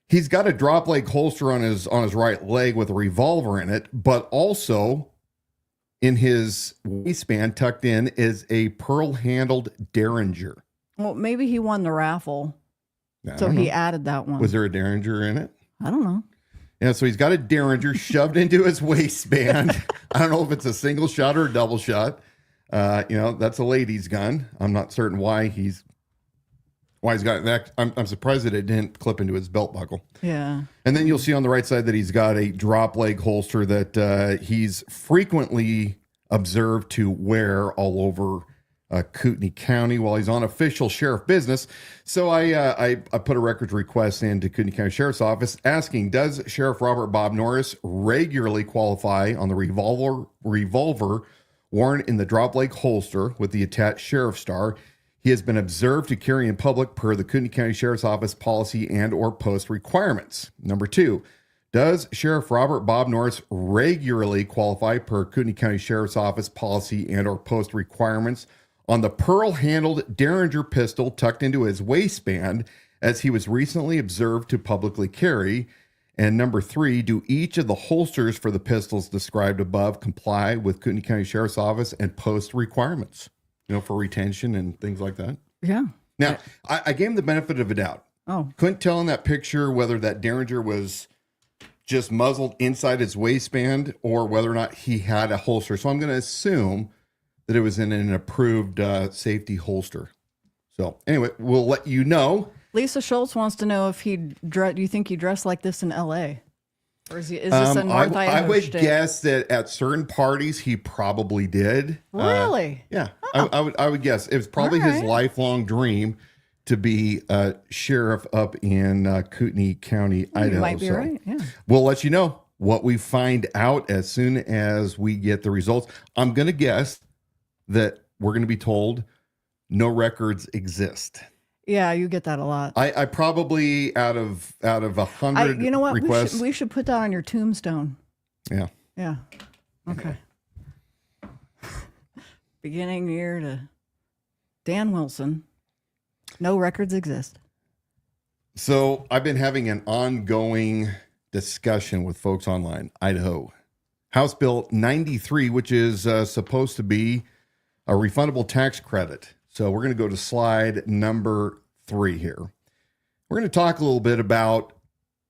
He's got a drop leg holster on his right leg with a revolver in it, but also in his waistband tucked in is a pearl-handled Derringer.
Well, maybe he won the raffle, so he added that one.
Was there a Derringer in it?
I don't know.
Yeah, so he's got a Derringer shoved into his waistband. I don't know if it's a single shot or a double shot. That's a lady's gun. I'm not certain why he's got that. I'm surprised that it didn't clip into his belt buckle.
Yeah.
And then you'll see on the right side that he's got a drop leg holster that he's frequently observed to wear all over Kootenai County while he's on official sheriff business. So I put a records request into Kootenai County Sheriff's Office asking, does Sheriff Robert Bob Norris regularly qualify on the revolver worn in the drop leg holster with the attached sheriff star he has been observed to carry in public per the Kootenai County Sheriff's Office policy and or post requirements? Number 2, does Sheriff Robert Bob Norris regularly qualify per Kootenai County Sheriff's Office policy and or post requirements on the pearl-handled Derringer pistol tucked into his waistband as he was recently observed to publicly carry? And number 3, do each of the holsters for the pistols described above comply with Kootenai County Sheriff's Office and post requirements? For retention and things like that.
Yeah.
Now, I gave him the benefit of a doubt.
Oh.
Couldn't tell in that picture whether that Derringer was just muzzled inside his waistband or whether or not he had a holster. So I'm going to assume that it was in an approved safety holster. So anyway, we'll let you know.
Lisa Schultz wants to know if do you think he dressed like this in L.A.? Or is this a North Idaho
I would
shtick?
guess that at certain parties he probably did.
Really?
Yeah, oh. I would guess it was probably his lifelong dream to be a sheriff up in Kootenai County, Idaho.
You might be right. Yeah.
We'll let you know what we find out as soon as we get the results. I'm going to guess that we're going to be told no records exist.
Yeah, you get that a lot.
I probably out of 100
you know what?
requests.
We should put that on your tombstone.
Yeah.
Yeah. Okay. Beginning year to Dan Wilson. No records exist.
So I've been having an ongoing discussion with folks online. Idaho. House Bill 93, which is supposed to be a refundable tax credit. So we're going to go to slide number 3 here. We're going to talk a little bit about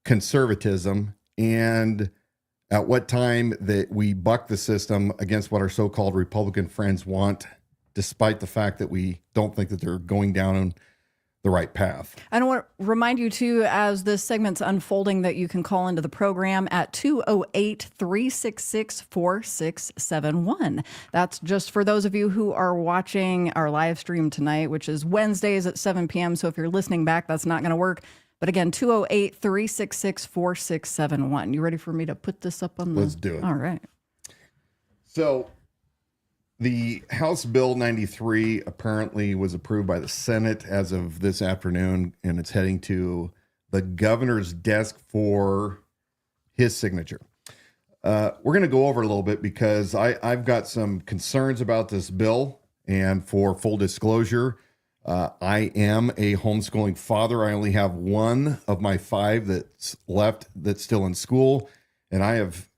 conservatism and at what time that we buck the system against what our so-called Republican friends want, despite the fact that we don't think that they're going down the right path.
I want to remind you, too, as this segment's unfolding, that you can call into the program at 208-366-4671. That's just for those of you who are watching our live stream tonight, which is Wednesdays at 7 p.m. So if you're listening back, that's not going to work. But again, 208-366-4671. You ready for me to put this up on the...
Let's do it.
All right.
So the House Bill 93 apparently was approved by the Senate as of this afternoon, and it's heading to the governor's desk for his signature. We're going to go over a little bit because I've got some concerns about this bill. And for full disclosure, I am a homeschooling father. I only have one of my 5 that's left that's still in school. and I have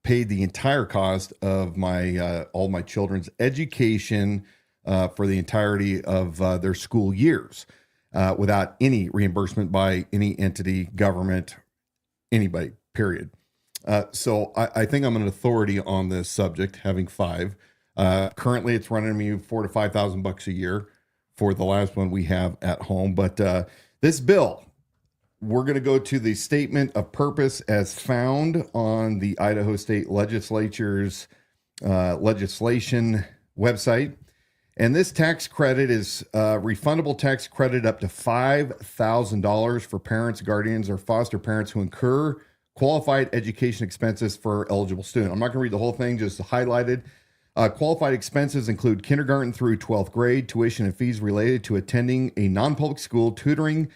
paid the entire cost of my all my children's education for the entirety of their school years without any reimbursement by any entity, government, anybody, period. So I think I'm an authority on this subject, having 5. Currently, it's running me $4,000 to $5,000 a year for the last one we have at home. But this bill, we're going to go to the statement of purpose as found on the Idaho State Legislature's legislation website. And this tax credit is refundable tax credit up to $5,000 for parents, guardians, or foster parents who incur qualified education expenses for eligible student. I'm not going to read the whole thing, just highlighted. Qualified expenses include kindergarten through 12th grade, tuition and fees related to attending a non-public school, tutoring,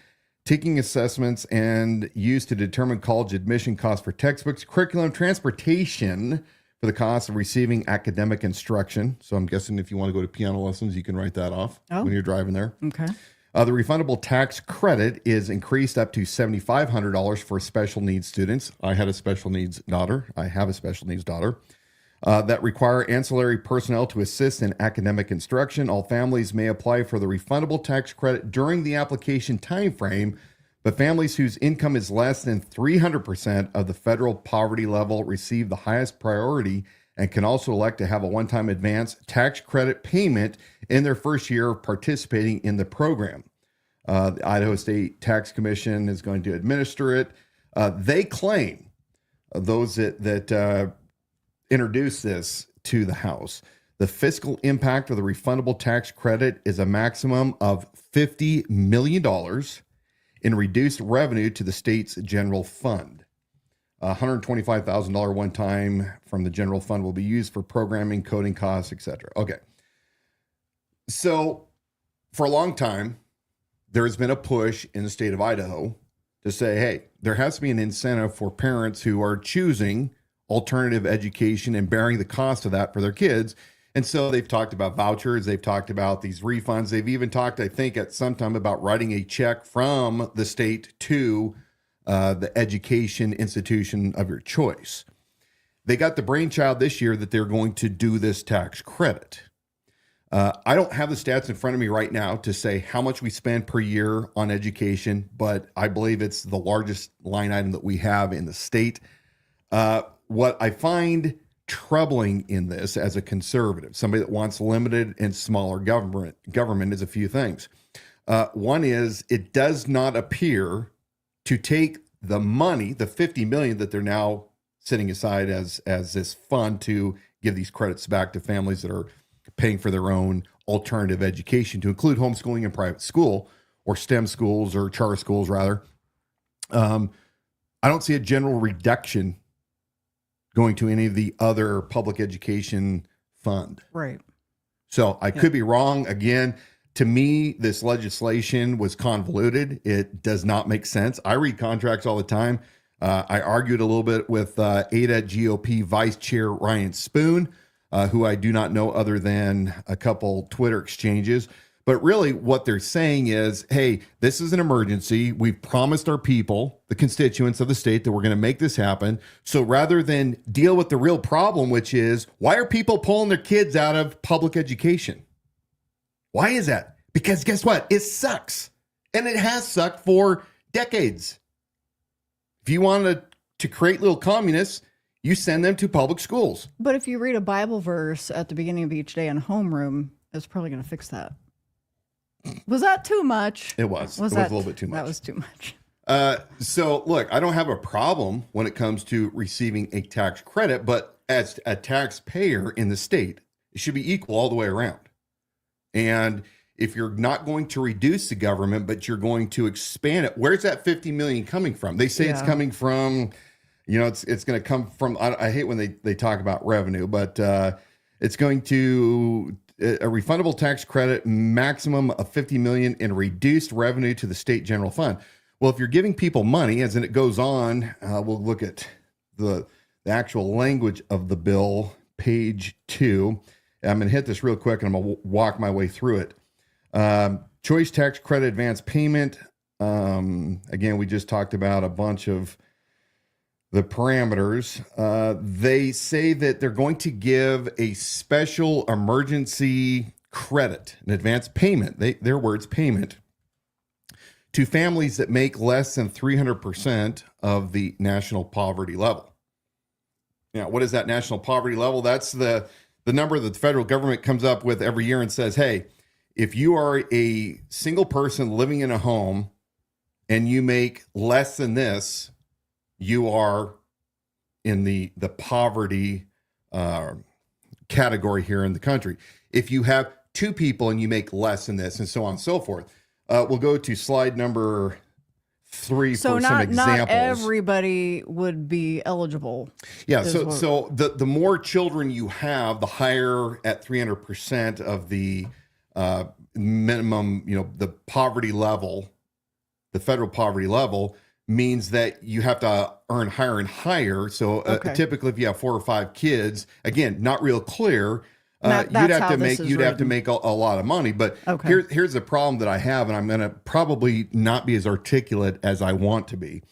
taking assessments, and used to determine college admission costs for textbooks, curriculum, transportation for the cost of receiving academic instruction. So I'm guessing if you want to go to piano lessons, you can write that off when you're driving there.
Okay.
The refundable tax credit is increased up to $7,500 for special needs students. I had a special needs daughter. I have a special needs daughter that require ancillary personnel to assist in academic instruction. All families may apply for the refundable tax credit during the application timeframe, but families whose income is less than 300% of the federal poverty level receive the highest priority and can also elect to have a one-time advance tax credit payment in their first year of participating in the program. The Idaho State Tax Commission is going to administer it. They claim, those that introduced this to the House, the fiscal impact of the refundable tax credit is a maximum of $50 million in reduced revenue to the state's general fund. $125,000 one time from the general fund will be used for programming, coding costs, etc. Okay. So for a long time, there's been a push in the state of Idaho to say, hey, there has to be an incentive for parents who are choosing alternative education and bearing the cost of that for their kids. And so they've talked about vouchers. They've talked about these refunds. They've even talked, I think, at some time about writing a check from the state to the education institution of your choice. They got the brainchild this year that they're going to do this tax credit. I don't have the stats in front of me right now to say how much we spend per year on education, but I believe it's the largest line item that we have in the state. What I find troubling in this as a conservative, somebody that wants limited and smaller government is a few things. One is it does not appear to take the money, the $50 million that they're now setting aside as this fund to give these credits back to families that are paying for their own alternative education, to include homeschooling and private school, or STEM schools, or charter schools rather. I don't see a general reduction going to any of the other public education fund.
Right.
So I could be wrong. Again, to me, this legislation was convoluted. It does not make sense. I read contracts all the time. I argued a little bit with Ada GOP Vice Chair Ryan Spoon, who I do not know other than a couple Twitter exchanges. But really what they're saying is, hey, this is an emergency. We've promised our people, the constituents of the state, that we're going to make this happen. So rather than deal with the real problem, which is, why are people pulling their kids out of public education? Why is that? Because guess what? It sucks. And it has sucked for decades. If you want to create little communists, you send them to public schools.
But if you read a Bible verse at the beginning of each day in homeroom, it's probably going to fix that. Was that too much?
It was. It was a little bit too much.
That was too much.
So look, I don't have a problem when it comes to receiving a tax credit, but as a taxpayer in the state, it should be equal all the way around. And if you're not going to reduce the government, but you're going to expand it, where's that 50 million coming from? They say it's coming from, it's going to come from, I hate when they talk about revenue, but it's going to a refundable tax credit, maximum of 50 million in reduced revenue to the state general fund. Well, if you're giving people money, as in it goes on, we'll look at the actual language of the bill, page 2. I'm going to hit this real quick and I'm going to walk my way through it. Choice tax credit advance payment. Again, we just talked about a bunch of the parameters. They say that they're going to give a special emergency credit, an advance payment, their words, payment, to families that make less than 300% of the national poverty level. Now, what is that national poverty level? That's the number that the federal government comes up with every year and says, hey, if you are a single person living in a home and you make less than this, you are in the poverty category here in the country. If you have two people and you make less than this, and so on and so forth. We'll go to slide number 3
So
for some examples.
not everybody would be eligible.
Yeah. So the more children you have, the higher at 300% of the minimum, the poverty level, the federal poverty level means that you have to earn higher and higher. So typically if you have 4 or 5 kids, again, not real clear, you'd have to make a lot of money. But here's the problem that I have, and I'm going to probably not be as articulate as I want to be.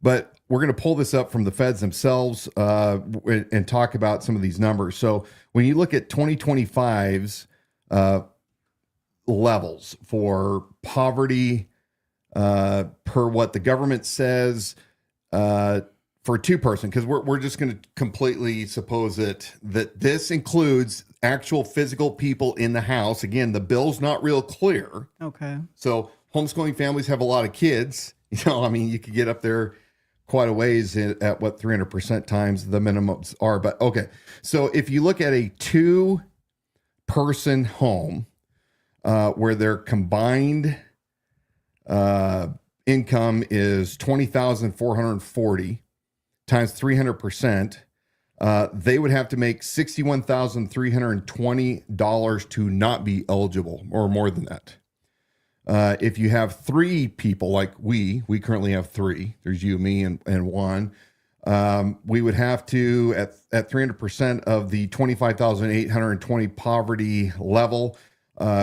But we're going to pull this up from the feds themselves and talk about some of these numbers. So when you look at 2025's levels for poverty per what the government says for a 2-person, because we're just going to completely suppose that this includes actual physical people in the house. Again, the bill's not real clear.
Okay.
So homeschooling families have a lot of kids. You could get up there quite a ways at what 300% times the minimums are. But okay. So if you look at a 2-person home where their combined income is $20,440 times 300%, they would have to make $61,320 to not be eligible, or more than that. If you have 3 people, like we currently have 3, there's you, me, and one, we would have to, at 300% of the 25,820 poverty level,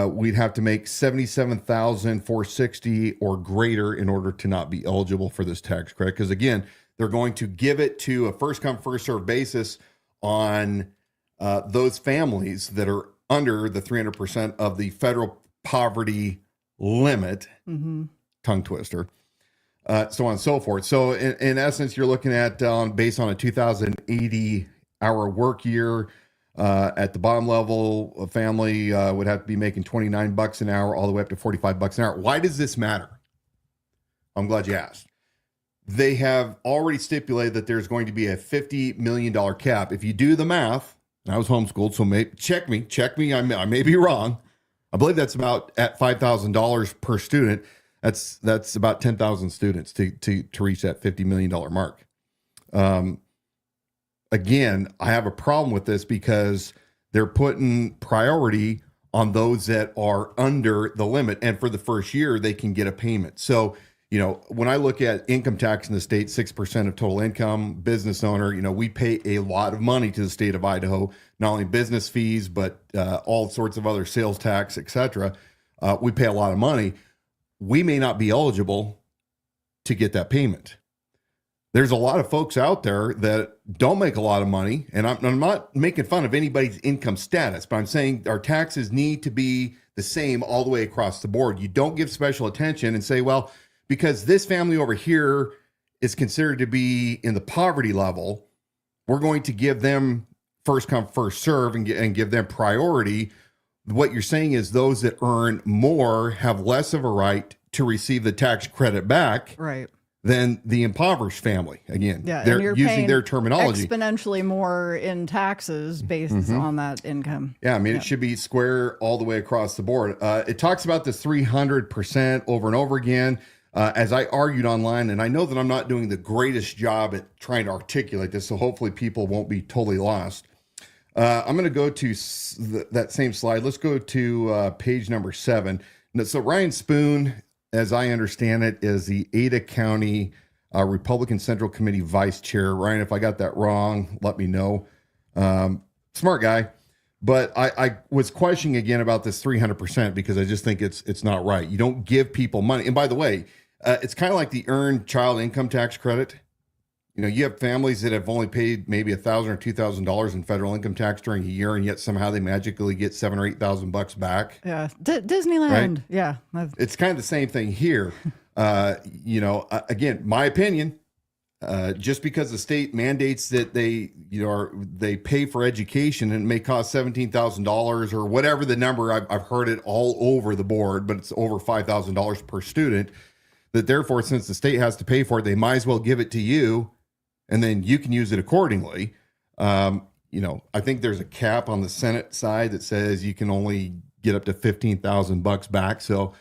we'd have to make $77,460 or greater in order to not be eligible for this tax credit. Because again, they're going to give it to a first come, first served basis on those families that are under the 300% of the federal poverty limit, tongue twister, so on and so forth. So in essence, you're looking at based on a 2,080 hour work year, at the bottom level, a family would have to be making $29 an hour all the way up to $45 an hour. Why does this matter? I'm glad you asked. They have already stipulated that there's going to be a $50 million cap. If you do the math, and I was homeschooled, so check me. I may be wrong. I believe that's about at $5,000 per student. That's about 10,000 students to reach that $50 million mark. Again, I have a problem with this because they're putting priority on those that are under the limit. And for the first year, they can get a payment. So, when I look at income tax in the state, 6% of total income, business owner, we pay a lot of money to the state of Idaho, not only business fees, but all sorts of other sales tax, et cetera. We pay a lot of money. We may not be eligible to get that payment. There's a lot of folks out there that don't make a lot of money, and I'm not making fun of anybody's income status, but I'm saying our taxes need to be the same all the way across the board. You don't give special attention and say, well, because this family over here is considered to be in the poverty level, we're going to give them first come, first serve and give them priority. What you're saying is those that earn more have less of a right to receive the tax credit back.
Right.
Than the impoverished family. Again,
yeah,
they're using their terminology.
Exponentially more in taxes based on that income.
Yeah, it should be square all the way across the board. It talks about this 300% over and over again. As I argued online, and I know that I'm not doing the greatest job at trying to articulate this, so hopefully people won't be totally lost. I'm going to go to that same slide. Let's go to page number 7. So Ryan Spoon, as I understand it, is the Ada County Republican Central Committee Vice Chair. Ryan, if I got that wrong, let me know. Smart guy. But I was questioning again about this 300% because I just think it's not right. You don't give people money. And by the way, it's kind of like the Earned Child Income Tax Credit. You know, you have families that have only paid maybe $1,000 or $2,000 in federal income tax during a year, and yet somehow they magically get $7,000 or $8,000 back.
Yeah. Disneyland.
Right?
Yeah.
It's kind of the same thing here. You know, again, my opinion, just because the state mandates that they pay for education and it may cost $17,000 or whatever the number, I've heard it all over the board, but it's over $5,000 per student, that therefore, since the state has to pay for it, they might as well give it to you and then you can use it accordingly. You know, I think there's a cap on the Senate side that says you can only get up to $15,000 back. So,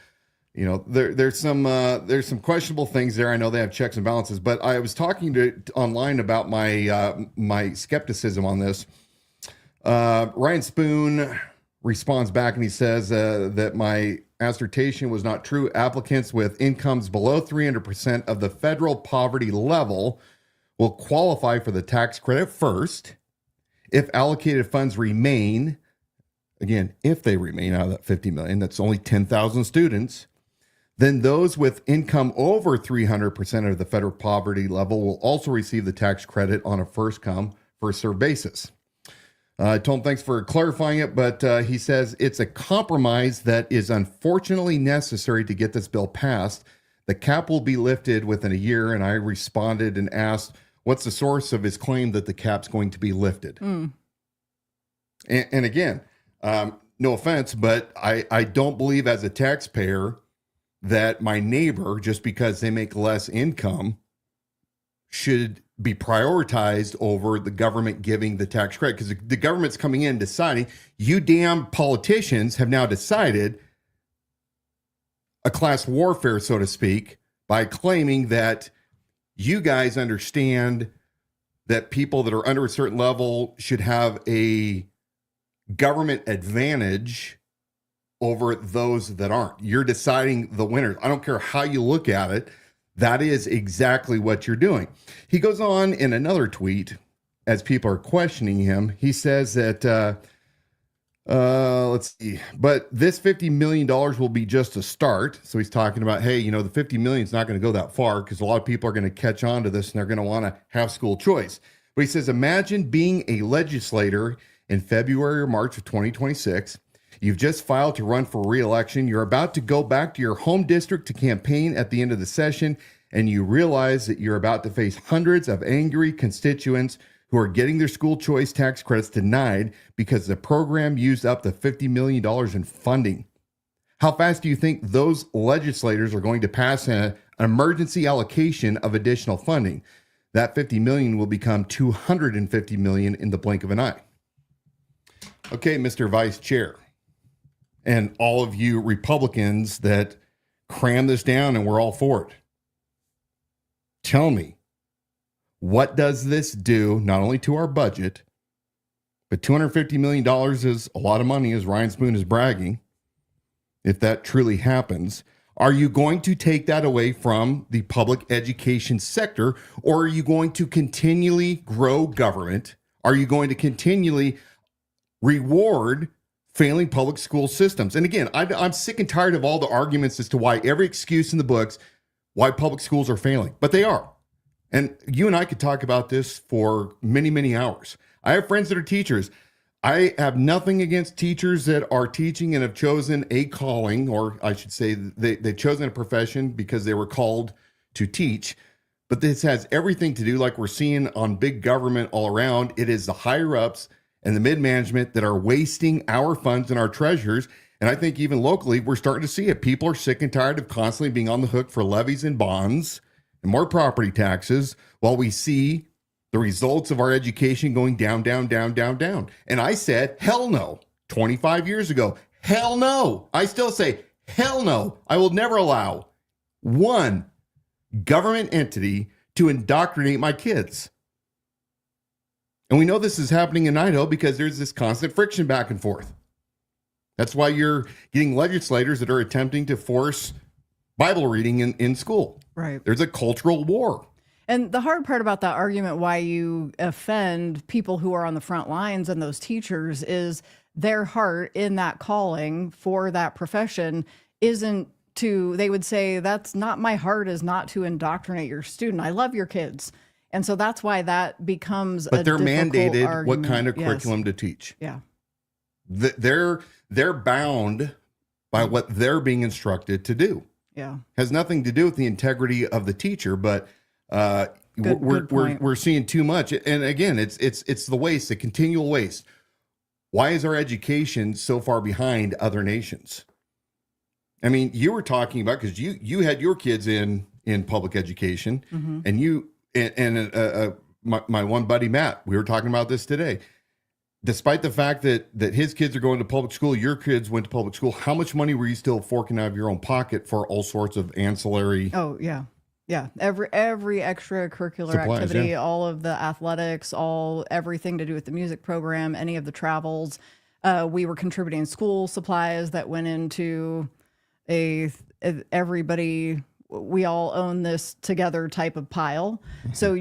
you know, there's some questionable things there. I know they have checks and balances, but I was talking online about my skepticism on this. Ryan Spoon responds back and he says that my assertion was not true. Applicants with incomes below 300% of the federal poverty level will qualify for the tax credit first. If allocated funds remain, again, if they remain out of that 50 million, that's only 10,000 students, then those with income over 300% of the federal poverty level will also receive the tax credit on a first come, first served basis. I told him thanks for clarifying it, but he says it's a compromise that is unfortunately necessary to get this bill passed. The cap will be lifted within a year, and I responded and asked, what's the source of his claim that the cap's going to be lifted? And again, no offense, but I don't believe as a taxpayer that my neighbor, just because they make less income, should be prioritized over the government giving the tax credit, because the government's coming in deciding, you damn politicians have now decided a class warfare, so to speak, by claiming that you guys understand that people that are under a certain level should have a government advantage over those that aren't. You're deciding the winners. I don't care how you look at it. That is exactly what you're doing. He goes on in another tweet, as people are questioning him. He says that, let's see, but this $50 million will be just a start. So he's talking about, hey, you know, the 50 million is not going to go that far because a lot of people are going to catch on to this and they're going to want to have school choice. But he says, imagine being a legislator in February or March of 2026. You've just filed to run for re-election. You're about to go back to your home district to campaign at the end of the session, and you realize that you're about to face hundreds of angry constituents who are getting their school choice tax credits denied because the program used up the $50 million in funding. How fast do you think those legislators are going to pass an emergency allocation of additional funding? That $50 million will become $250 million in the blink of an eye. Okay, Mr. Vice Chair, and all of you Republicans that cram this down and we're all for it. Tell me, what does this do not only to our budget, but $250 million is a lot of money, as Ryan Spoon is bragging. If that truly happens, are you going to take that away from the public education sector, or are you going to continually grow government? Are you going to continually reward failing public school systems? And again, I'm sick and tired of all the arguments as to why every excuse in the books, why public schools are failing, but they are. And you and I could talk about this for many, many hours. I have friends that are teachers. I have nothing against teachers that are teaching and have chosen a calling, or I should say they've chosen a profession because they were called to teach. But this has everything to do, like we're seeing on big government all around. It is the higher ups and the mid-management that are wasting our funds and our treasures. And I think even locally, we're starting to see it. People are sick and tired of constantly being on the hook for levies and bonds and more property taxes while we see the results of our education going down, down, down, down, down. And I said, hell no, 25 years ago. Hell no. I still say, hell no. I will never allow one government entity to indoctrinate my kids. And we know this is happening in Idaho because there's this constant friction back and forth. That's why you're getting legislators that are attempting to force Bible reading in school.
Right.
There's a cultural war.
And the hard part about that argument, why you offend people who are on the front lines and those teachers, is their heart in that calling for that profession isn't to, they would say, that's not my heart, is not to indoctrinate your student. I love your kids. And so that's why that becomes
But
a
they're
difficult
mandated
argument.
what kind of
Yes.
curriculum to teach.
Yeah.
They're bound by what they're being instructed to do.
Yeah.
Has nothing to do with the integrity of the teacher, but
Good point.
we're seeing too much. And again, it's the waste, the continual waste. Why is our education so far behind other nations? I mean, you were talking about, because you had your kids in public education, and you and my one buddy Matt, we were talking about this today. Despite the fact that his kids are going to public school, your kids went to public school, how much money were you still forking out of your own pocket for all sorts of ancillary?
Oh, yeah. Yeah. Every extracurricular
Supplies,
activity,
yeah.
all of the athletics, everything to do with the music program, any of the travels. We were contributing school supplies that went into everybody, we all own this together type of pile. So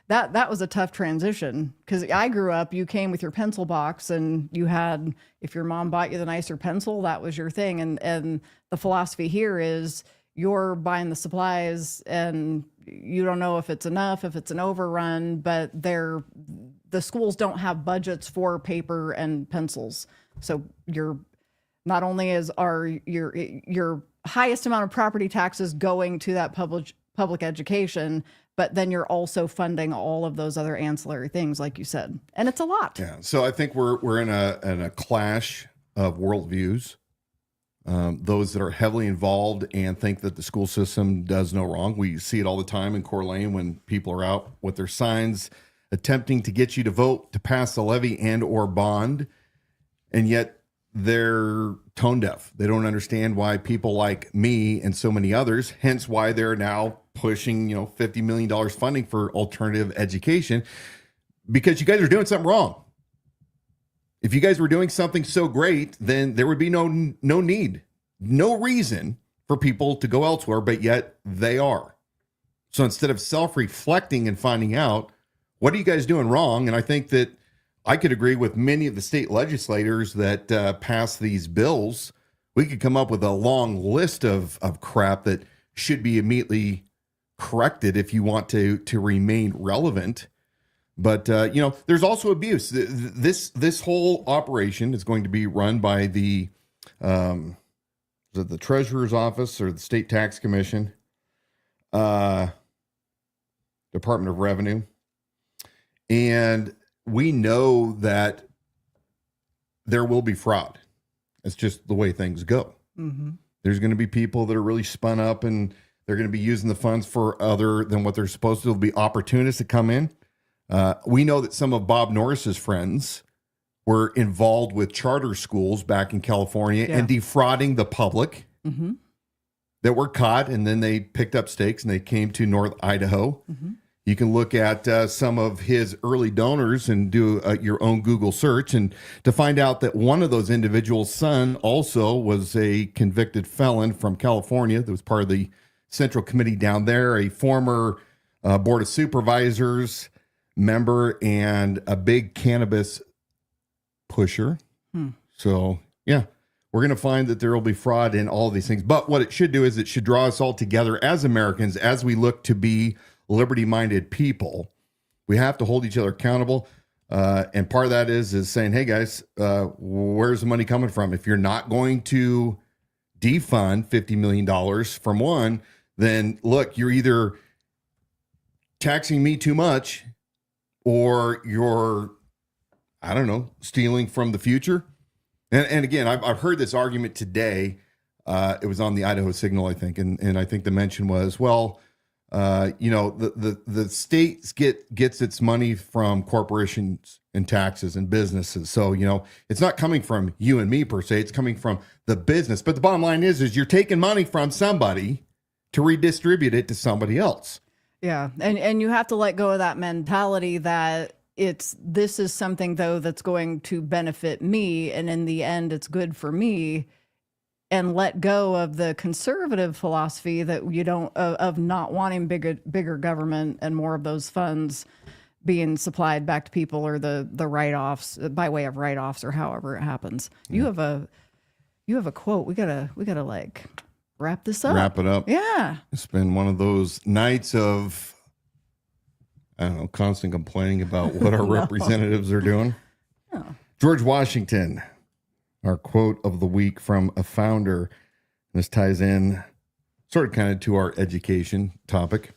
that was a tough transition, because I grew up, you came with your pencil box and you had, if your mom bought you the nicer pencil, that was your thing. And the philosophy here is you're buying the supplies and you don't know if it's enough, if it's an overrun, but the schools don't have budgets for paper and pencils. So not only is your highest amount of property taxes going to that public education, but then you're also funding all of those other ancillary things, like you said, and it's a lot.
Yeah. So I think we're in a clash of worldviews. Those that are heavily involved and think that the school system does no wrong. We see it all the time in Coeur d'Alene when people are out with their signs attempting to get you to vote to pass the levy and or bond, and yet they're tone deaf. They don't understand why people like me and so many others, hence why they're now pushing, $50 million funding for alternative education, because you guys are doing something wrong. If you guys were doing something so great, then there would be no need, no reason for people to go elsewhere, but yet they are. So instead of self-reflecting and finding out, what are you guys doing wrong? And I think that I could agree with many of the state legislators that pass these bills. We could come up with a long list of crap that should be immediately corrected if you want to remain relevant. But, there's also abuse. This whole operation is going to be run by the Treasurer's Office or the State Tax Commission, Department of Revenue. And we know that there will be fraud. It's just the way things go. Mm-hmm. There's going to be people that are really spun up and they're going to be using the funds for other than what they're supposed to. There'll be opportunists that come in. We know that some of Bob Norris's friends were involved with charter schools back in California and defrauding the public that were caught, and then they picked up stakes and they came to North Idaho. You can look at some of his early donors and do your own Google search and to find out that one of those individuals' son also was a convicted felon from California that was part of the Central Committee down there, a former Board of Supervisors member and a big cannabis pusher. So, yeah, we're going to find that there will be fraud in all of these things. But what it should do is it should draw us all together as Americans as we look to be liberty-minded people. We have to hold each other accountable. And part of that is saying, hey, guys, where's the money coming from? If you're not going to defund $50 million from one, then look, you're either taxing me too much or you're, I don't know, stealing from the future. And again, I've heard this argument today. It was on the Idaho Signal, I think. And I think the mention was, well, the state gets its money from corporations and taxes and businesses. So, it's not coming from you and me per se, it's coming from the business. But the bottom line is you're taking money from somebody to redistribute it to somebody else.
Yeah. And you have to let go of that mentality that this is something though that's going to benefit me. And in the end, it's good for me. And let go of the conservative philosophy that you don't of not wanting bigger government and more of those funds being supplied back to people or the write-offs by way of write-offs or however it happens. You have a quote. We gotta like wrap this up.
Wrap it up.
Yeah.
It's been one of those nights of I don't know, constant complaining about what our representatives are doing. George Washington, our quote of the week from a founder. This ties in sort of kind of to our education topic.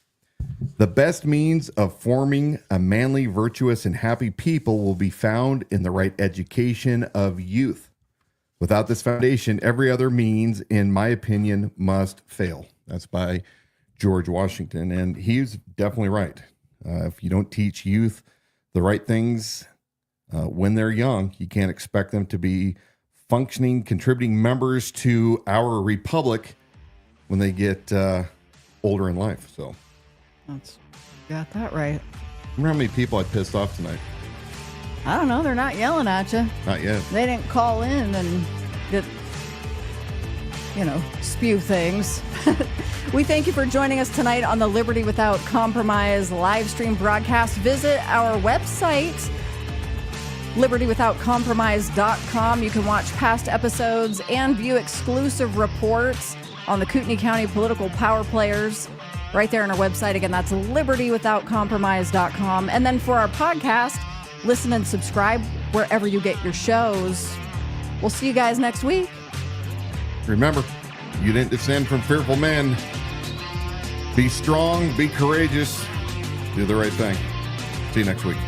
The best means of forming a manly, virtuous, and happy people will be found in the right education of youth. Without this foundation, every other means, in my opinion, must fail. That's by George Washington, and he's definitely right. If you don't teach youth the right things when they're young, you can't expect them to be functioning, contributing members to our republic when they get older in life. So,
Got that right.
remember how many people I pissed off tonight?
I don't know. They're not yelling at you.
Not yet.
They didn't call in and get, spew things. We thank you for joining us tonight on the Liberty Without Compromise live stream broadcast. Visit our website, libertywithoutcompromise.com. You can watch past episodes and view exclusive reports on the Kootenai County political power players right there on our website. Again, that's libertywithoutcompromise.com. And then for our podcast, listen and subscribe wherever you get your shows. We'll see you guys next week.
Remember, you didn't descend from fearful men. Be strong, be courageous, do the right thing. See you next week.